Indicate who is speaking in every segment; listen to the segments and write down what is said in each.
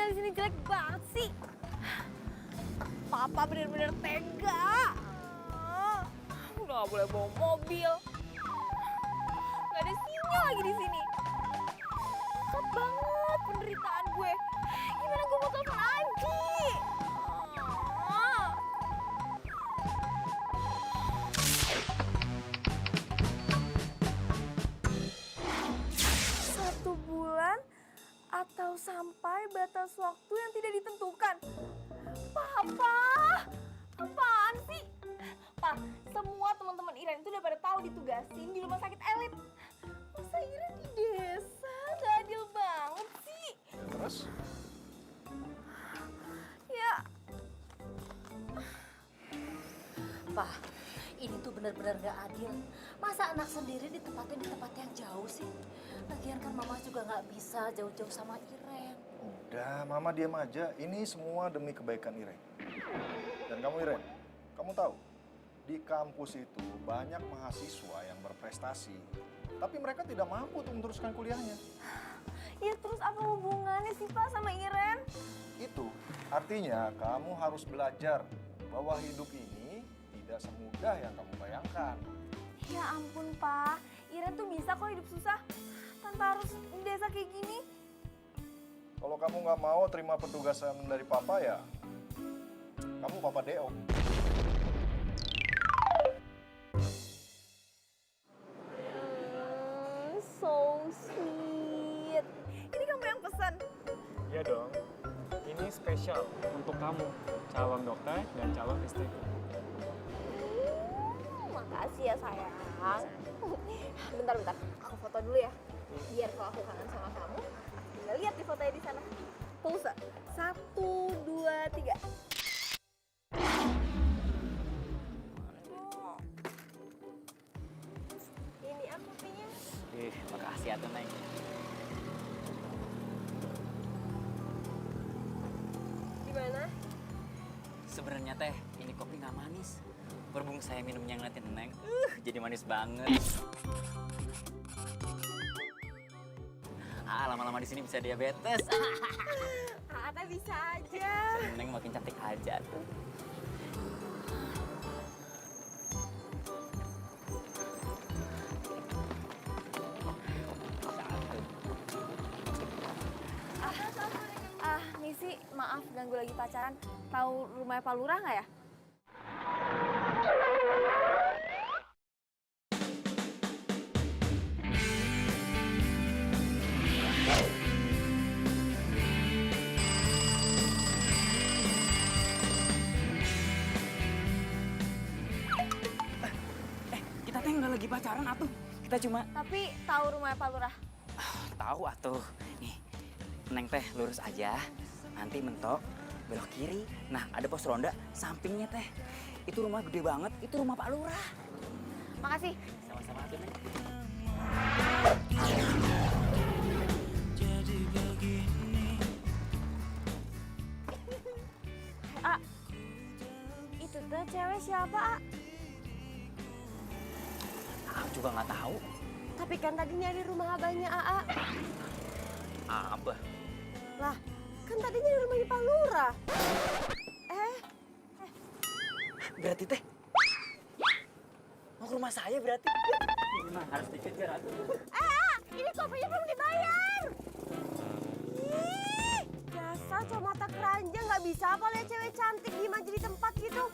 Speaker 1: di sini jelek banget sih. Papa bener-bener tega. Udah gak boleh bawa mobil. Gak ada sinyal lagi di sini. Susah banget penderitaan gue. Gimana gue mau telepon Adi? Satu bulan atau sampai batas waktu yang tidak ditentukan. Papa, apaan sih? Pa, semua teman-teman Iren itu udah pada tahu ditugasin di rumah sakit elit. Masa Iren di desa? Gak adil banget sih.
Speaker 2: Terus?
Speaker 1: Ya.
Speaker 3: Pak, ini tuh benar-benar gak adil. Masa anak sendiri ditempatin di tempat yang jauh sih? Lagian kan mama juga gak bisa jauh-jauh sama Iren.
Speaker 2: Udah, Mama diam aja. Ini semua demi kebaikan Iren. Dan kamu Iren, kamu tahu, di kampus itu banyak mahasiswa yang berprestasi. Tapi mereka tidak mampu untuk meneruskan kuliahnya.
Speaker 1: Ya terus apa hubungannya sih Pak sama Iren?
Speaker 2: Itu artinya kamu harus belajar bahwa hidup ini tidak semudah yang kamu bayangkan.
Speaker 1: Ya ampun Pak, Iren tuh bisa kok hidup susah tanpa harus di desa kayak gini.
Speaker 2: Kalau kamu nggak mau terima petugasan dari Papa ya, kamu Papa Deo.
Speaker 1: So sweet. Ini kamu yang pesan?
Speaker 4: Iya dong, ini spesial untuk kamu, calon dokter dan calon istriku.
Speaker 1: Makasih ya sayang. Bentar, aku foto dulu ya. Biar kalau aku kangen sama kamu, aku tinggal lihat di fotonya di sana. Pulsa, 1, 2, 3. Aduh. Ini aku punya.
Speaker 5: Makasih ya tuh, Neng.
Speaker 1: Gimana?
Speaker 5: Sebenarnya teh, ini kopi nggak manis. Berhubung saya minumnya ngeliatin Neng, jadi manis banget. Lama-lama di sini bisa diabetes.
Speaker 1: Ata bisa aja.
Speaker 5: Neng makin cantik aja tuh.
Speaker 1: Misi, maaf ganggu lagi pacaran. Tahu rumahnya Pak Lurah nggak ya?
Speaker 5: Kita teh nggak lagi pacaran atuh. Kita cuma
Speaker 1: Tapi tahu rumahnya Pak Lurah.
Speaker 5: tahu atuh. Nih, Neng teh lurus aja. Nanti mentok belok kiri. Nah, ada pos ronda sampingnya teh. Itu rumah gede banget. Itu rumah Pak Lurah.
Speaker 1: Makasih.
Speaker 5: Sama-sama atuh, Neng.
Speaker 1: Itu tuh cewek siapa, A?
Speaker 5: Aku juga nggak tahu.
Speaker 1: Tapi kan tadi nyari rumah abahnya AA.
Speaker 5: Abah.
Speaker 1: Lah, kan tadi nyari rumahnya Pak Lurah.
Speaker 5: Berarti teh mau ke rumah saya berarti. Nah, harus dikejar atuh.
Speaker 1: Ini kopinya belum dibayar. Ih, dasar cowok mata keranjang nggak bisa apa lihat cewek cantik diem aja di tempat gitu.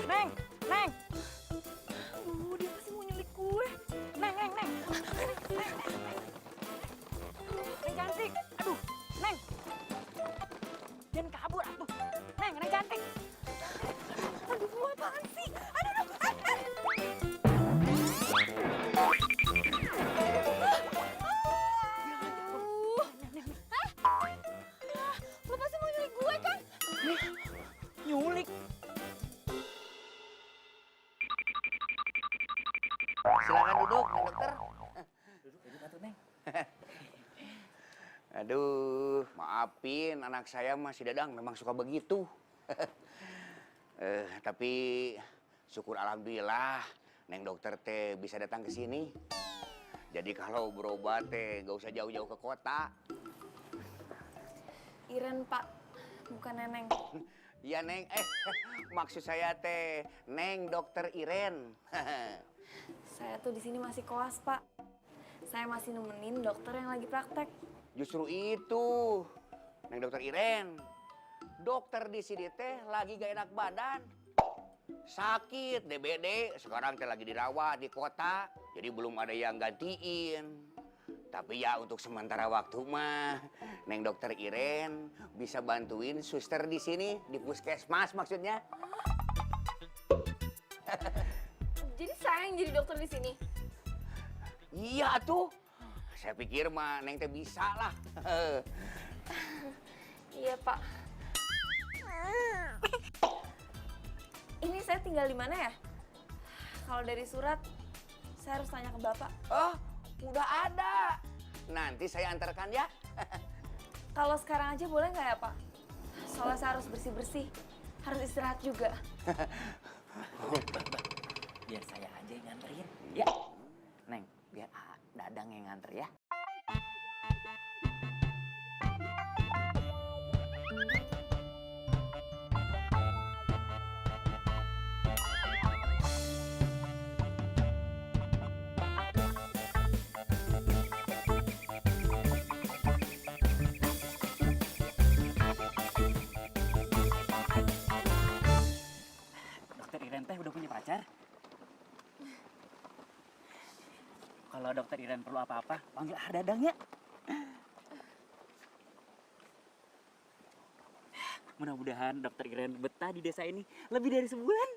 Speaker 5: Neng, Neng,
Speaker 1: Dia pasti mau nyulik gue.
Speaker 5: Neng, Neng, Neng. Neng cantik. Aduh, Neng. Jangan kabur atuh. Neng, Neng cantik.
Speaker 1: Aduh, apaan sih? Aduh. Lo pasti mau nyulik gue kan?
Speaker 5: Nyulik.
Speaker 6: Silakan duduk, Pak Dokter.
Speaker 5: Duduk atuh, Neng.
Speaker 6: Aduh, maafin anak saya masih Dadang memang suka begitu. Tapi syukur alhamdulillah Neng dokter teh bisa datang ke sini. Jadi kalau berobat teh gak usah jauh-jauh ke kota.
Speaker 1: Iren, Pak. Bukan Neneng.
Speaker 6: Iya Neng, maksud saya teh Neng dokter Iren.
Speaker 1: Saya tuh di sini masih koas, Pak. Saya masih nemenin dokter yang lagi praktek.
Speaker 6: Justru itu, Neng dokter Iren. Dokter di sini teh lagi gak enak badan. Sakit, DBD, sekarang teh lagi dirawat di kota. Jadi belum ada yang gantiin. Tapi ya untuk sementara waktu mah, Neng dokter Iren bisa bantuin suster di sini, di puskesmas maksudnya.
Speaker 1: Jadi saya yang jadi dokter di sini.
Speaker 6: Iya tuh, saya pikir mah Neng teh bisa lah.
Speaker 1: Iya, Pak. Ini saya tinggal di mana ya? Kalau dari surat, saya harus tanya ke Bapak.
Speaker 6: Oh, udah ada. Nanti saya antarkan ya.
Speaker 1: Kalau sekarang aja boleh nggak ya, Pak? Soalnya saya harus bersih-bersih. Harus istirahat juga.
Speaker 5: Biar saya aja yang nganterin. Ya, Neng, biar Dadang yang nganter ya. Dokter Iren teh udah punya pacar? Kalau dokter Iren perlu apa-apa, panggil Dadang ya. Mudah-mudahan dokter Iren betah di desa ini lebih dari sebulan.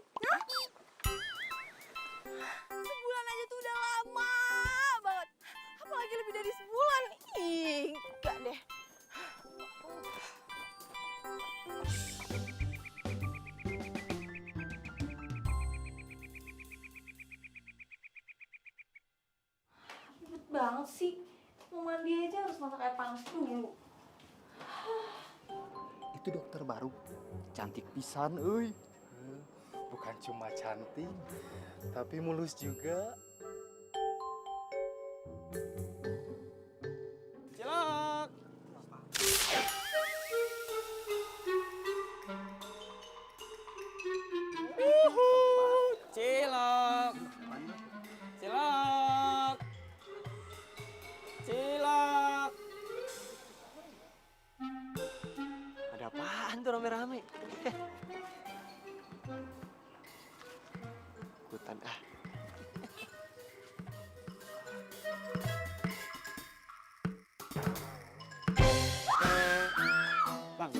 Speaker 1: Sebulan aja tuh udah lama banget. Apalagi lebih dari sebulan. Ih, enggak deh. Ribet banget sih. Mau mandi aja harus masak air panas dulu.
Speaker 2: Itu dokter baru.
Speaker 7: Cantik pisan, euy. Bukan cuma cantik, tapi mulus juga.
Speaker 4: Cilok. Cilok. Cilok. Cilok.
Speaker 6: Ada apaan tuh rame-rame?
Speaker 7: Ikutan ah.
Speaker 4: Bang,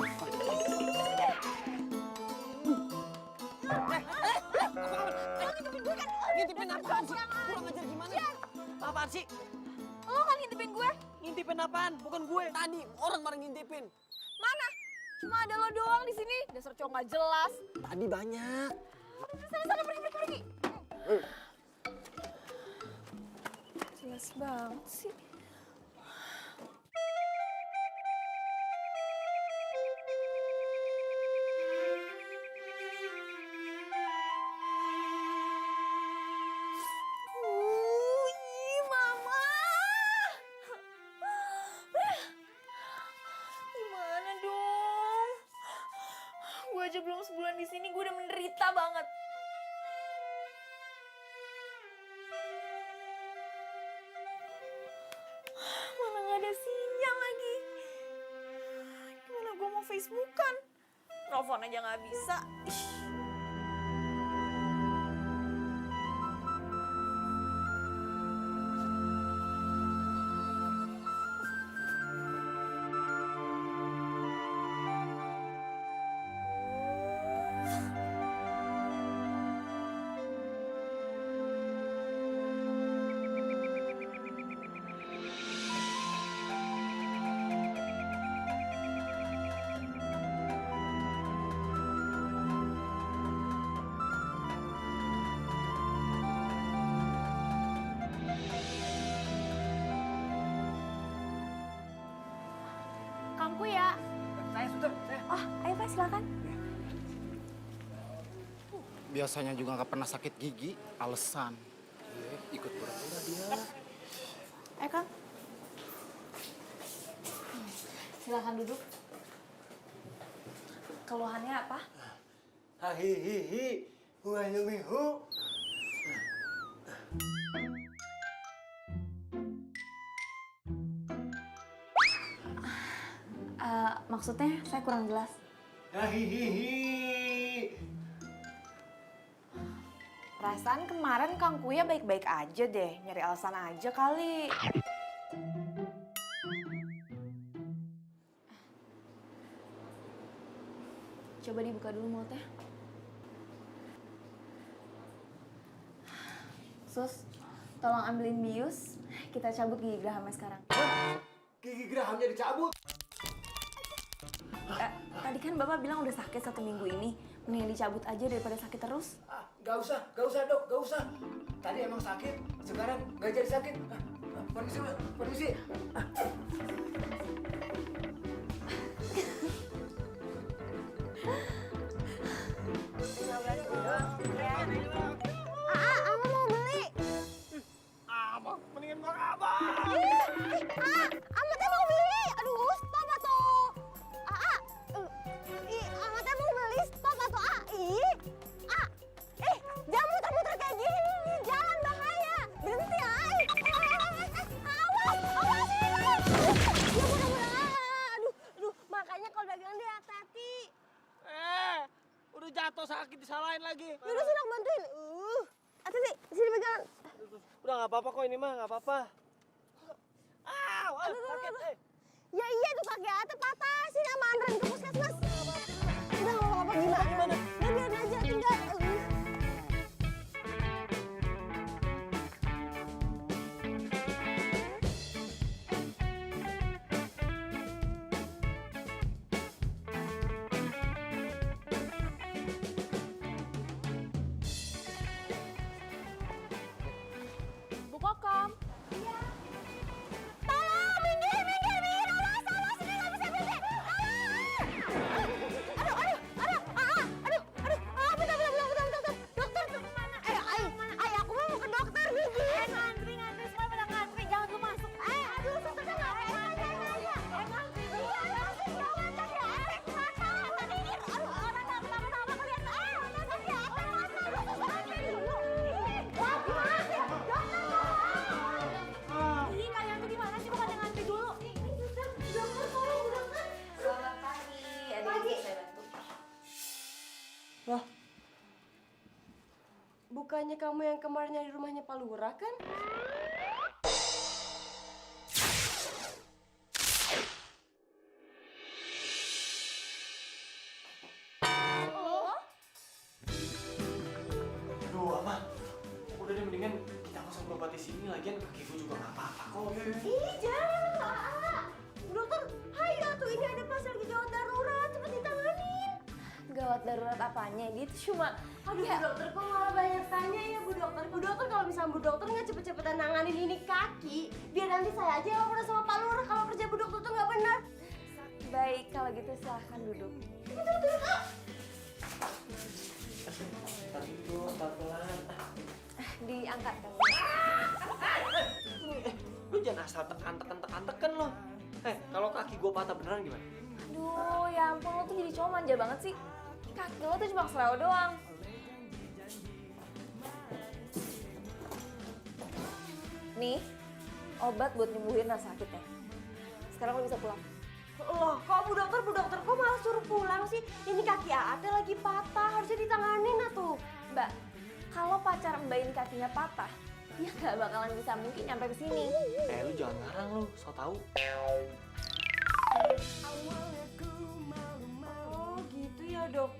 Speaker 6: Ngintipin apaan sih? Kurang ajar gimana? Apaan sih?
Speaker 1: Lo kan ngintipin gue?
Speaker 6: Ngintipin apaan? Bukan gue. Tadi orang bareng ngintipin.
Speaker 1: Mana? Cuma ada lo doang di sini. Dasar cowok nggak jelas.
Speaker 6: Tadi banyak.
Speaker 1: Sana pergi. Jelas banget sih. Mama. Gimana dong? Gue aja belum sebulan di sini, gue udah menderita banget. Mana nggak ada sinyal lagi. Gimana gue mau Facebookan? Telepon aja nggak bisa. Ih. Kangku ya.
Speaker 5: Saya suster, saya.
Speaker 1: Oh, ayo Pak silakan.
Speaker 7: Biasanya juga nggak pernah sakit gigi, alasan. Iya, ikut pura-pura dia.
Speaker 1: Kang. Silahkan duduk. Keluhannya apa?
Speaker 8: Hahihihi, huayumihu.
Speaker 1: Maksudnya saya kurang jelas.
Speaker 8: Hahihihi.
Speaker 1: Perasaan kemarin Kang Kuya baik-baik aja deh, nyari alasan aja kali. Coba dibuka dulu mulutnya. Sus, tolong ambilin bius, kita cabut gigi gerahamnya sekarang.
Speaker 8: Gigi gerahamnya dicabut.
Speaker 1: Tadi kan Bapak bilang udah sakit 1 minggu ini, mendingan dicabut aja daripada sakit terus.
Speaker 8: Gak usah dok, gak usah. Tadi emang sakit, sekarang gak jadi sakit. Permisi, permisi.
Speaker 1: Ama mau beli.
Speaker 4: Abang, mendingan gua abang.
Speaker 1: Ama teh mau beli. Aduh, stop atuh. Ama teh mau beli, stop atuh. Jangan muter-muter kayak gini nih, jalan bahaya. Berhenti, awas ini. Ya mudah-mudahan. Aduh, makanya kalau dagang dia hati-hati.
Speaker 8: Udah jatuh sakit disalahin lagi.
Speaker 1: Yaudah sini aku bantuin. Hati-hati, sini pegangan.
Speaker 8: Udah nggak apa-apa kok ini mah, nggak apa-apa. Sakit.
Speaker 1: Ya iya tuh kaki Ate patah, sini sama anterin ke puskesmas. Udah nggak apa-apa, gimana? Ya biarin aja, tinggal. Bu Kokom. Iya. Tolong, minggir, awas, ini nggak bisa berhenti. Bentar. Dokter tuh kemana? Aku mau ke dokter, gigi. Ngantri, semua pada ngantri, jangan lu masuk. Aduh, susternya nggak ngantri. Ngantri dulu. Tadi ini, orang nggak kenapa-napa kelihatan. Ngantri apa? Ngantri dulu. Dokter. Ih, kalian tuh gimana sih? Bukan ngantri dulu. Dokter, tolong, dokter.
Speaker 3: Selamat pagi, adik saya bantu.
Speaker 9: Loh, bukannya kamu yang kemarin nyari rumahnya Pak Lurah kan?
Speaker 8: Aduh, Ama. Udah deh, mendingan kita nggak usah berobat di sini. Lagian kaki gue juga nggak apa-apa kok.
Speaker 9: Ih, jangan. Bu dokter, hayo tuh ini ada pasien lagi gawat darurat, cepet ditanganin.
Speaker 1: Gawat darurat apanya? Dia tuh cuma...
Speaker 9: Aduh, Bu dokter, kok malah banyak tanya ya Bu dokter. Bu dokter, kalau misalnya Bu dokter nggak cepet-cepetan nanganin ini kaki, biar nanti saya aja yang laporan sama Pak Lurah kalau kerja Bu dokter tuh nggak benar.
Speaker 1: Baik, kalau gitu silahkan duduk.
Speaker 8: Tapi itu pelan-pelan.
Speaker 1: Diangkat kan?
Speaker 8: Lu jangan asal tekan lo. Kalau kaki gue patah beneran gimana?
Speaker 1: Aduh, ya ampun, lo tuh jadi cowok manja banget sih. Kaki lo tuh cuma seleo doang. Nih, obat buat nyembuhin rasa sakitnya. Sekarang lo bisa pulang.
Speaker 9: Loh, kok Bu dokter kok malah suruh pulang sih? Ini kaki Ate lagi patah, harusnya ditanganin atuh.
Speaker 1: Mbak, kalau pacar Mbak ini kakinya patah, dia gak bakalan bisa mungkin nyampe ke sini.
Speaker 8: Lu jangan ngarang lu, so tau.
Speaker 9: Oh, gitu ya, Dok.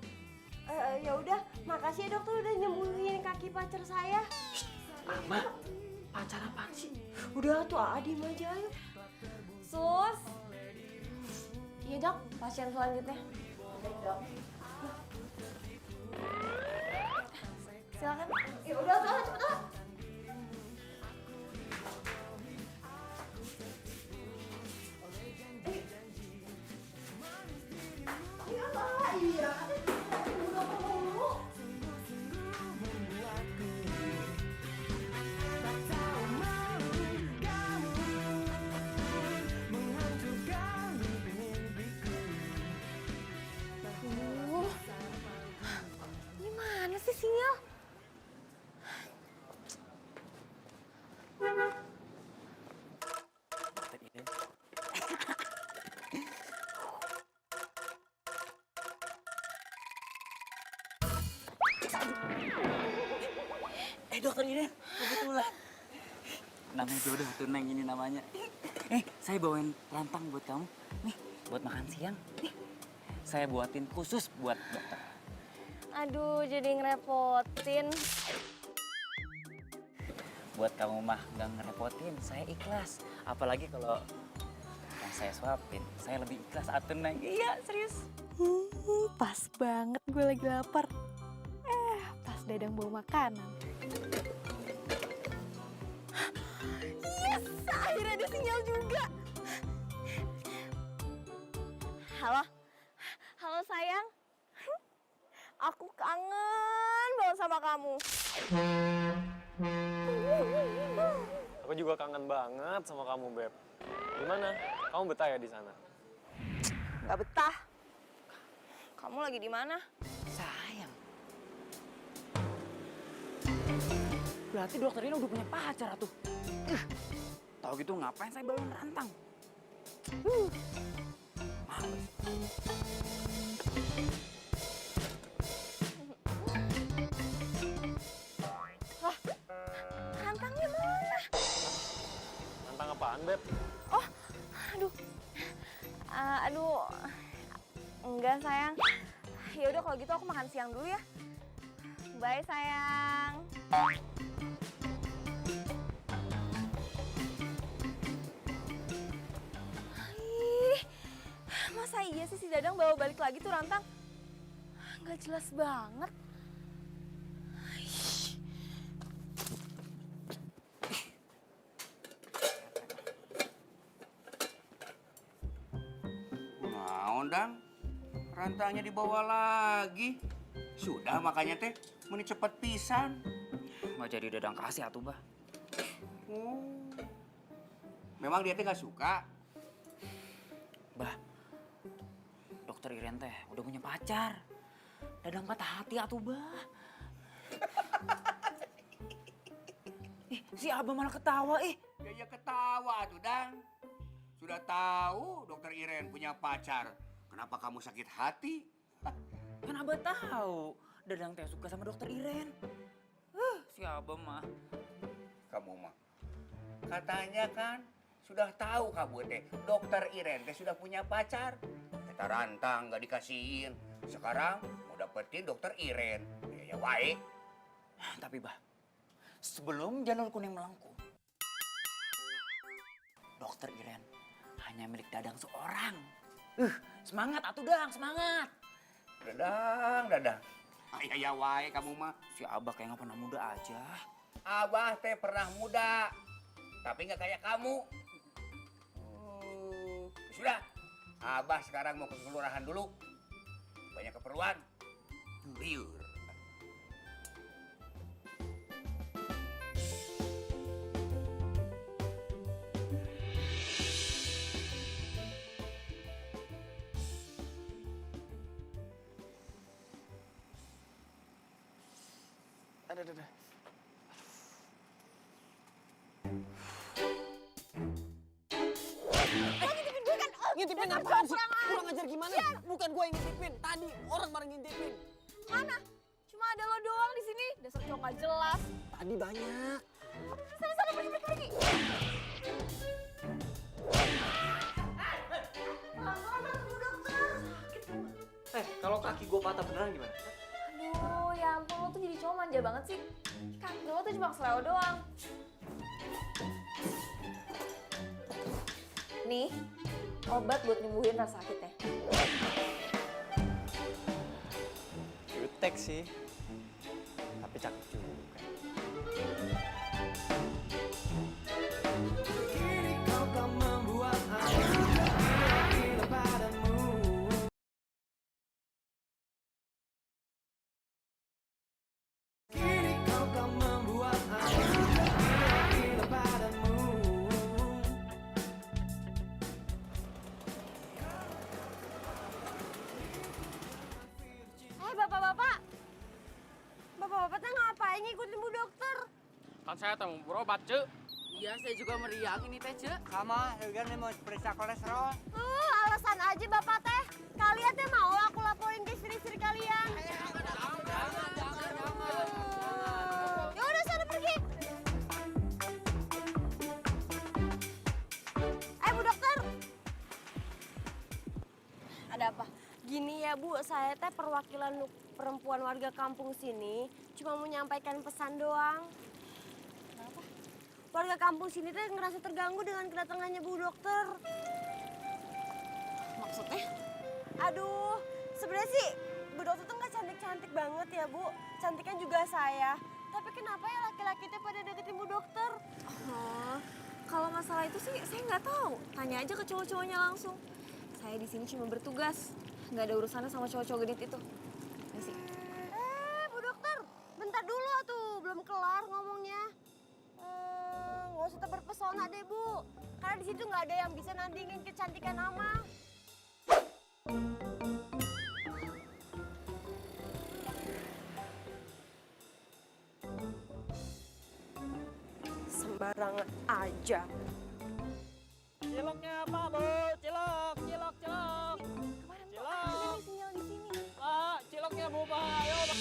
Speaker 9: Ya udah, makasih ya dokter udah nyembuhin kaki pacar saya.
Speaker 8: Ama, pacar apaan sih?
Speaker 9: Udah tuh, diem aja ayo.
Speaker 1: Sus. Iya dok, pasien selanjutnya.
Speaker 3: Dok.
Speaker 1: Silakan.
Speaker 9: Ya udah tuh, cepet lah. Iya.
Speaker 5: dokter Iren, kebetulan. Namanya jodoh tuh Neng ini namanya. Saya bawain rantang buat kamu. Nih, buat makan siang. Nih, saya buatin khusus buat dokter.
Speaker 1: Aduh, jadi ngerepotin.
Speaker 5: Buat kamu mah nggak ngerepotin, saya ikhlas. Apalagi kalau yang saya suapin, saya lebih ikhlas atuh Neng. Iya, serius.
Speaker 1: Pas banget gue lagi lapar. Pas Dadang bawa makanan. Yes, akhirnya ada sinyal juga. Halo, halo sayang. Aku kangen banget sama kamu.
Speaker 4: Aku juga kangen banget sama kamu, Beb. Gimana? Kamu betah ya di sana?
Speaker 1: Gak betah. Kamu lagi di mana?
Speaker 5: Sayang. Berarti dokter ini udah punya pacar tuh. Tahu gitu ngapain saya bawain rantang? Males.
Speaker 1: Rantangnya mana?
Speaker 4: Rantang apaan, Beb?
Speaker 1: Oh, aduh. Aduh. Enggak, sayang. Ya udah kalau gitu aku makan siang dulu ya. Bye, sayang. Ih, masa iya sih si Dadang bawa balik lagi tuh rantang? Nggak jelas banget.
Speaker 6: Naon dang, rantangnya dibawa lagi. Sudah makanya teh, meni cepet pisan.
Speaker 5: Nggak jadi Dadang kasih atuh, Bah.
Speaker 6: Memang dia teh nggak suka.
Speaker 5: Bah, dokter Iren teh udah punya pacar. Dadang patah hati atuh, Bah. Si Abah malah ketawa,
Speaker 6: Ya ketawa tuh dang. Sudah tahu dokter Iren punya pacar. Kenapa kamu sakit hati?
Speaker 5: Kan Abah tahu Dadang teh suka sama dokter Iren. Si Abah mah.
Speaker 6: Kamu mah. Katanya kan sudah tahu kamu teh dokter Iren teh sudah punya pacar. Kita rantang nggak dikasihin. Sekarang mau dapetin dokter Iren. Ya wae.
Speaker 5: Tapi Bah, sebelum Janur Kuning melengkung, dokter Iren hanya milik Dadang seorang. Semangat atuh Dang, semangat.
Speaker 6: Dadang. Ya wae kamu mah.
Speaker 5: Si Abah kayak nggak pernah muda aja.
Speaker 6: Abah teh pernah muda, tapi nggak kayak kamu. Sudah, Abah sekarang mau ke kelurahan dulu. Banyak keperluan. Liur.
Speaker 4: Ada.
Speaker 8: Ngintipin apaan sih? Kurang ajar gimana? Bukan gue yang ngintipin. Tadi orang bareng ngintipin.
Speaker 1: Mana? Cuma ada lo doang di sini. Dasar cowok gak jelas.
Speaker 8: Tadi banyak.
Speaker 1: Sana pergi.
Speaker 8: Kalau kaki gue patah beneran gimana?
Speaker 1: Aduh, ya ampun lo tuh jadi cowok manja banget sih. Kaki lo tuh cuma keseleo doang. Nih, obat buat nyembuhin rasa sakitnya.
Speaker 4: Jutek sih. Tapi cakep juga.
Speaker 9: Bapak-bapak teh ngapain ngikutin Bu Dokter?
Speaker 4: Kan saya mau berobat, Cek.
Speaker 3: Iya, saya juga meriang ini teh, Cek.
Speaker 8: Sama, Eugen mau periksa kolesterol.
Speaker 9: Alasan aja Bapak teh. Kalian teh mau aku laporin ke istri-istri kalian? Ya udah sana pergi. Bu, saya teh perwakilan perempuan warga kampung sini. Cuma mau menyampaikan pesan doang. Kenapa? Warga kampung sini teh ngerasa terganggu dengan kedatangannya Bu Dokter.
Speaker 1: Maksudnya?
Speaker 9: Aduh, sebenarnya sih Bu Dokter tuh nggak cantik-cantik banget ya Bu. Cantiknya juga saya. Tapi kenapa ya laki-laki teh pada deketin Bu Dokter?
Speaker 1: Oh, kalau masalah itu sih saya nggak tahu. Tanya aja ke cowok-cowoknya langsung. Saya di sini cuma bertugas. Nggak ada urusannya sama cowok-cowok genit itu. Ya sih.
Speaker 9: Bu Dokter, bentar dulu tuh, belum kelar ngomongnya. Nggak usah terpesona deh Bu. Karena di situ nggak ada yang bisa nandingin kecantikan Ama. Sembarangan aja.
Speaker 4: Ciloknya apa, Bu? Cilok, cilok, cilok.
Speaker 1: Kemarin tuh
Speaker 4: Cilok.
Speaker 1: ada nih sinyal di sini.
Speaker 4: Pak, ciloknya Bu, Pak. Ayo, Pak.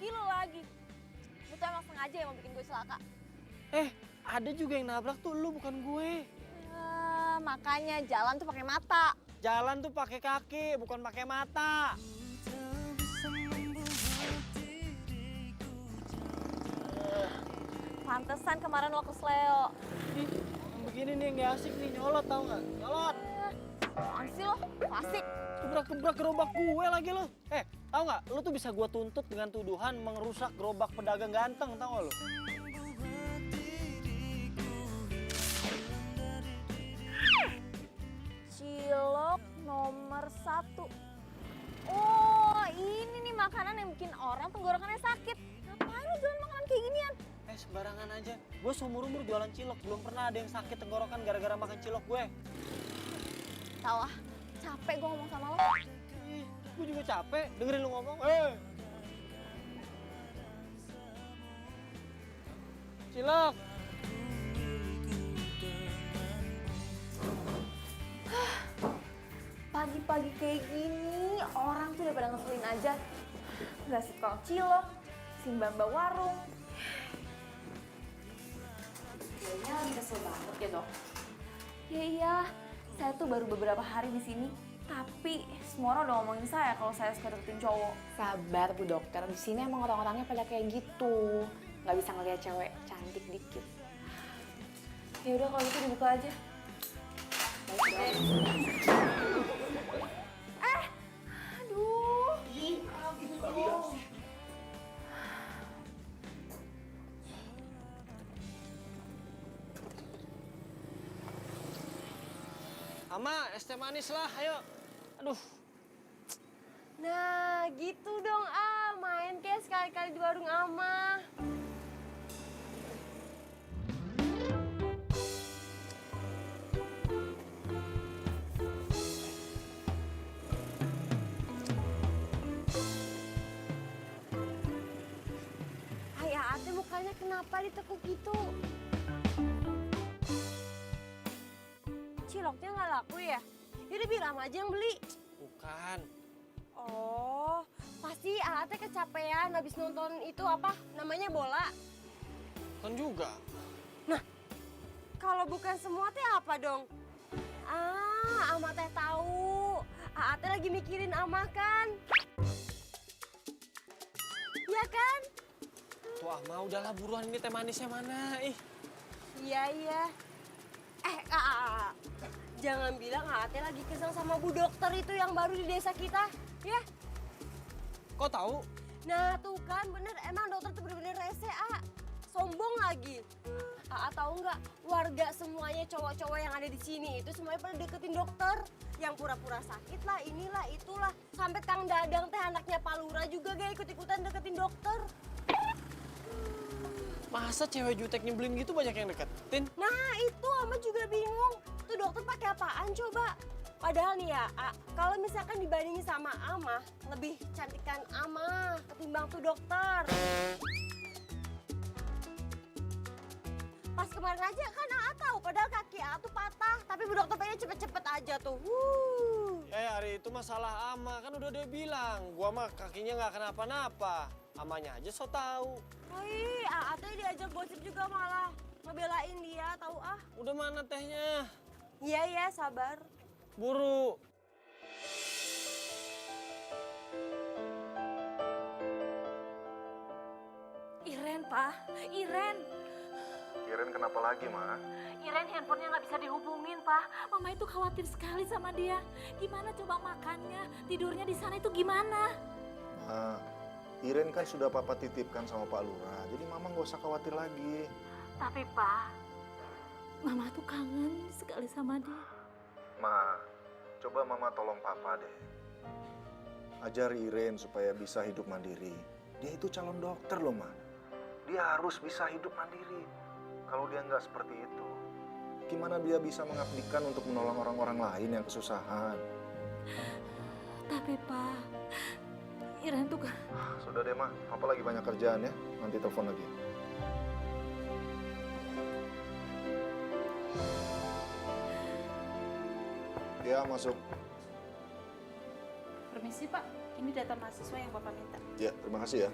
Speaker 1: Lo lagi. Lu tuh emang sengaja ya mau bikin gue celaka.
Speaker 4: Ada juga yang nabrak tuh, lu bukan gue.
Speaker 1: Makanya jalan tuh pakai mata.
Speaker 4: Jalan tuh pakai kaki, bukan pakai mata.
Speaker 1: Pantesan kemarin lo kesleo.
Speaker 4: Ih, yang begini nih yang gak asik nih, nyolot tau gak? Nyolot.
Speaker 1: Apaan sih lo? Fasik.
Speaker 4: Gebrak-gebrak gerobak gue lagi lo. Tau gak? Lu tuh bisa gue tuntut dengan tuduhan mengerusak gerobak pedagang ganteng, tau gak lu?
Speaker 1: Cilok nomor 1. Oh, ini nih makanan yang bikin orang tenggorokannya sakit. Ngapain lo jualan makanan kayak ginian?
Speaker 4: Sembarangan aja. Gue seumur-umur jualan cilok, belum pernah ada yang sakit tenggorokan gara-gara makan cilok gue.
Speaker 1: Tahu ah, capek gue ngomong sama lo.
Speaker 4: Ih, gue juga capek dengerin lu ngomong. Cilok.
Speaker 1: Pagi-pagi kayak gini, orang tuh udah pada ngeselin aja. Nggak si tukang cilok, si mbak-mbak warung.
Speaker 3: Kayaknya lagi kesel banget ya dok.
Speaker 1: Ya iya, saya tuh baru beberapa hari di sini. Tapi semua orang udah ngomongin saya kalau saya suka deketin cowok.
Speaker 10: Sabar Bu Dokter, di sini emang orang-orangnya pada kayak gitu. Nggak bisa ngeliat cewek cantik dikit.
Speaker 1: Ya udah kalau gitu dibuka aja. Aduh.
Speaker 4: Ama, es teh manis lah, ayo. Aduh.
Speaker 9: Nah, gitu dong main kayak sekali-kali di warung Ama. Ate mukanya kenapa ditekuk gitu? Ciloknya nggak laku ya? Yaudah biar Ama aja yang beli.
Speaker 4: Bukan.
Speaker 9: Oh, pasti Ate kecapean habis nonton itu apa? Namanya bola.
Speaker 4: Kan juga.
Speaker 9: Nah, kalau bukan semua teh apa dong? Ama teh tahu. Ate lagi mikirin Ama kan? Iya kan?
Speaker 4: Tuh Ama, udahlah buruan, ini teh manisnya mana? Ih.
Speaker 9: Iya. Jangan bilang Ate lagi kesel sama Bu Dokter itu yang baru di desa kita, ya?
Speaker 4: Kok tahu?
Speaker 9: Nah tuh kan bener, emang dokter tuh bener-bener rese, sombong lagi. Tahu nggak, warga semuanya cowok-cowok yang ada di sini itu semuanya pada deketin dokter. Yang pura-pura sakit lah, inilah, itulah. Sampai Kang Dadang teh anaknya Pak Lurah juga gak ikut-ikutan deketin dokter.
Speaker 4: Masa cewek jutek nyebelin gitu banyak yang deketin?
Speaker 9: Nah itu Ama juga bingung. Tuh dokter pakai apaan coba? Padahal nih ya, kalau misalkan dibandingin sama Ama, lebih cantikan Ama ketimbang tuh dokter. Pas kemarin aja kan tahu, padahal kaki tuh patah, tapi Bu Dokter pengen cepet-cepet aja tuh.
Speaker 4: Hari itu masalah Ama, kan udah dia bilang, gua mah kakinya nggak kenapa-napa. Amanya aja so tahu.
Speaker 9: Wih, Ate diajak gosip juga malah ngebelain dia, tahu ah.
Speaker 4: Udah mana tehnya?
Speaker 9: Iya ya, sabar.
Speaker 4: Buru.
Speaker 3: Iren, Pak. Iren.
Speaker 2: Iren kenapa lagi, Ma?
Speaker 3: Iren handphonenya nggak bisa dihubungin, Pak. Mama itu khawatir sekali sama dia. Gimana coba makannya, tidurnya di sana itu gimana?
Speaker 2: Ma, Iren kan sudah Papa titipkan sama Pak Lurah, jadi Mama nggak usah khawatir lagi.
Speaker 3: Tapi, Pak, Mama tuh kangen sekali sama dia.
Speaker 2: Ma, coba Mama tolong Papa deh. Ajari Iren supaya bisa hidup mandiri. Dia itu calon dokter loh, Ma. Dia harus bisa hidup mandiri. Kalau dia nggak seperti itu, gimana dia bisa mengabdikan untuk menolong orang-orang lain yang kesusahan?
Speaker 3: Tapi, Pak, Iren tuh kan...
Speaker 2: Sudah deh, Ma. Papa lagi banyak kerjaan ya. Nanti telepon lagi. Ya, masuk.
Speaker 10: Permisi Pak, ini data mahasiswa yang Bapak minta.
Speaker 2: Ya, terima kasih ya.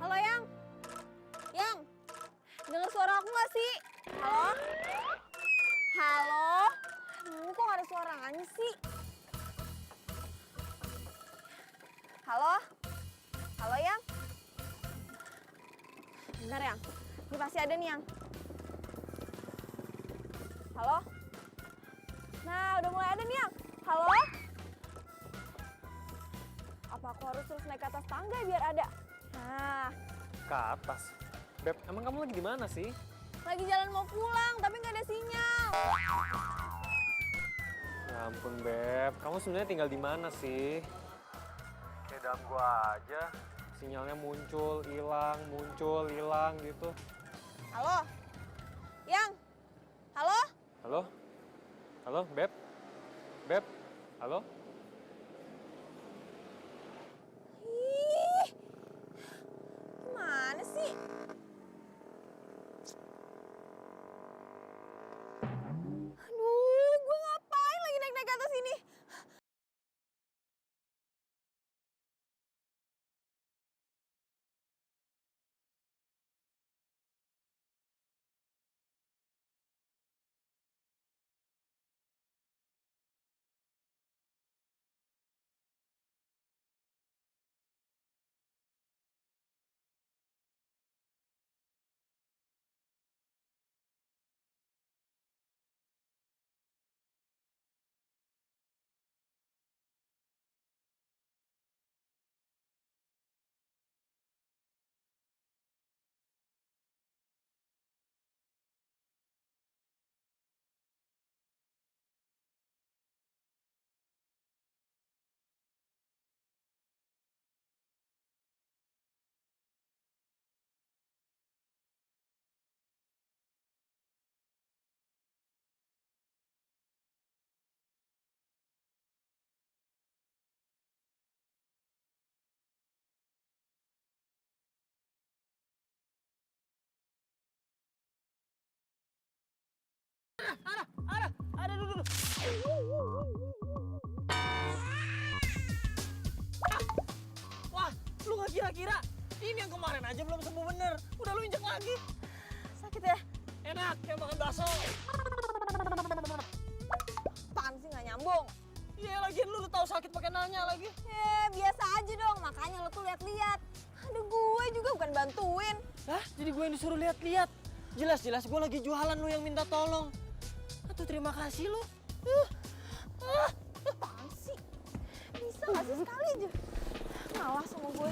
Speaker 1: Halo, Yang. Yang, dengar suara aku nggak sih? Halo? Halo? Aduh, kok nggak ada suaranya sih? Halo? Halo, Yang? Bentar, Yang. Ini pasti ada nih, Yang. Halo? Nah, udah mulai ada nih, Yang. Halo? Apa aku harus terus naik ke atas tangga biar ada? Nah,
Speaker 4: Ke atas. Beb, emang kamu lagi di mana sih?
Speaker 1: lagi jalan mau pulang, tapi nggak ada sinyal.
Speaker 4: Ya ampun, Beb. Kamu sebenarnya tinggal di mana sih? Kayak dalam gua aja. Sinyalnya muncul, hilang gitu.
Speaker 1: Halo? Yang? Halo?
Speaker 4: Halo? Halo, Beb? Beb? Halo?
Speaker 1: Ih, gimana sih? Aduh, gue ngapain lagi naik-naik ke atas ini?
Speaker 4: Ada duduk. Wah, lu gak kira-kira? Ini yang kemarin aja belum sembuh bener. Udah lu injek lagi.
Speaker 1: Sakit ya?
Speaker 4: Enak, kayak makan bakso.
Speaker 1: Apaan sih nggak nyambung?
Speaker 4: Iya, lagian lu tahu sakit pakai nanya lagi.
Speaker 1: Biasa aja dong, makanya lo tuh lihat-lihat. Aduh, gue juga bukan bantuin.
Speaker 4: Hah? Jadi gue yang disuruh lihat-lihat? Jelas-jelas gue lagi jualan, lu yang minta tolong. Aduh, terima kasih lu.
Speaker 1: Apaan sih? Bisa nggak sih sekali aja? Ngalah sama gue.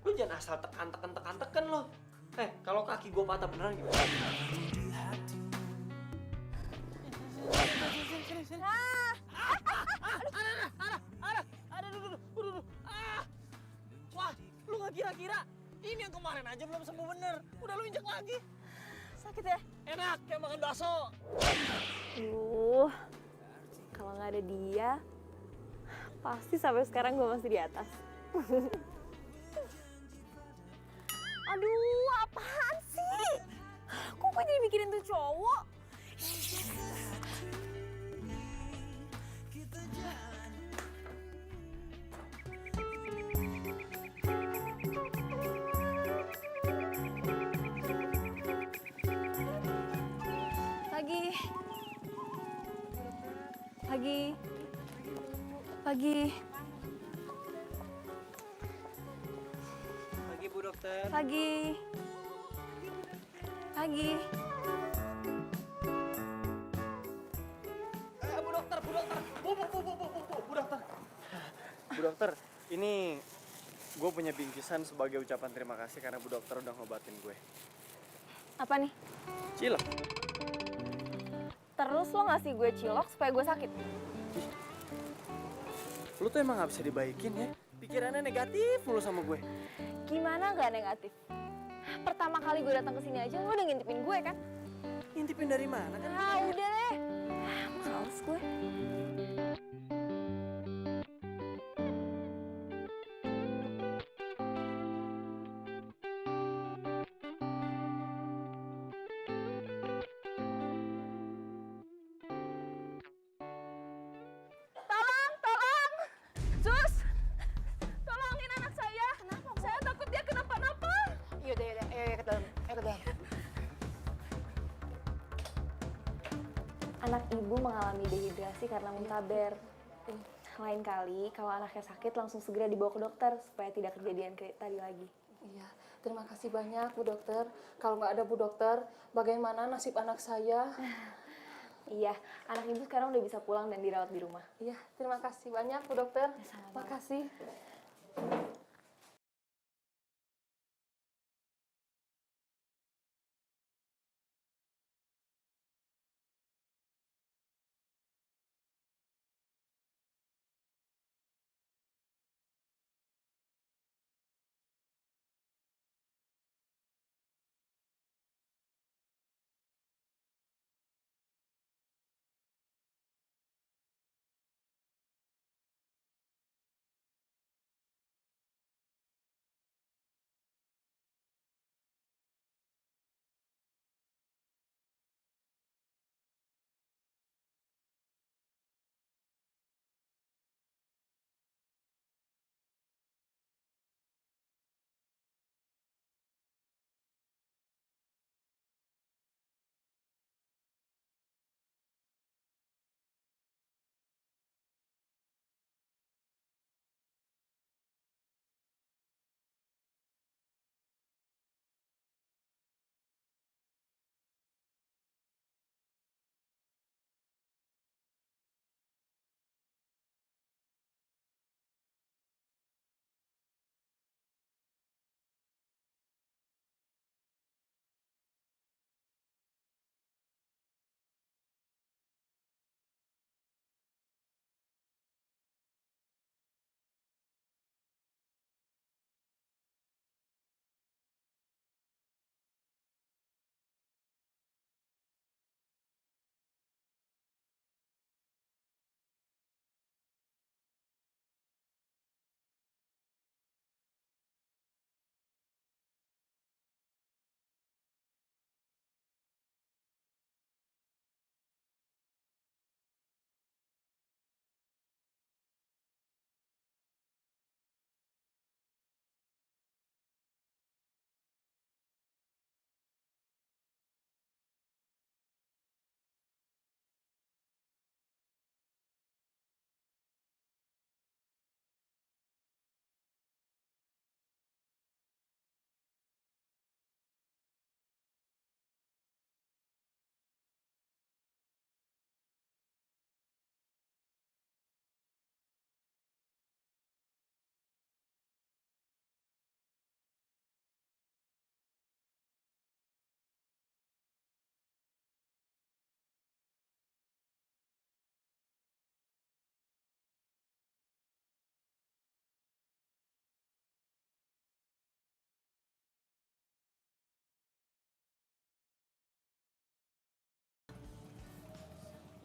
Speaker 4: Lu jangan asal tekan lo. Kalau kaki gue patah beneran gimana?
Speaker 1: Nah,
Speaker 4: Wah, lu nggak kira-kira? Ini yang kemarin aja belum sembuh bener. Udah lu injek lagi.
Speaker 1: Sakit ya?
Speaker 4: Enak, kayak makan bakso.
Speaker 1: Kalau nggak ada dia, pasti sampai sekarang gue masih di atas. Aduh, apaan sih? Kok gue jadi mikirin tuh cowok? Pagi. Pagi. Pagi.
Speaker 4: Pagi Bu Dokter.
Speaker 1: Pagi. Pagi.
Speaker 4: Bu Dokter, Bu Dokter. Bu Dokter. Bu Dokter, ini gue punya bingkisan sebagai ucapan terima kasih karena Bu Dokter udah ngobatin gue.
Speaker 1: Apa nih?
Speaker 4: Cilok.
Speaker 1: Terus lo ngasih gue cilok supaya gue sakit?
Speaker 4: Lu tuh emang gak bisa dibaikin ya? Pikirannya negatif mulu sama gue.
Speaker 1: Gimana gak negatif? Pertama kali gue datang ke sini aja lo udah ngintipin gue kan?
Speaker 4: Ngintipin dari mana kan?
Speaker 1: Ah udah deh. Males gue. Tolong! Sus! Tolongin anak saya. Kenapa? Saya takut dia kenapa-napa.
Speaker 10: Yaudah, ayo ke dalam. Ayo ke dalam.
Speaker 1: Anak ibu mengalami dehidrasi karena muntaber. Lain kali kalau anaknya sakit langsung segera dibawa ke dokter supaya tidak kejadian kayak tadi lagi.
Speaker 10: Iya, terima kasih banyak Bu Dokter. Kalau nggak ada Bu Dokter, bagaimana nasib anak saya?
Speaker 1: Iya, anak ibu sekarang udah bisa pulang dan dirawat di rumah.
Speaker 10: Iya, terima kasih banyak Bu Dokter. Terima kasih.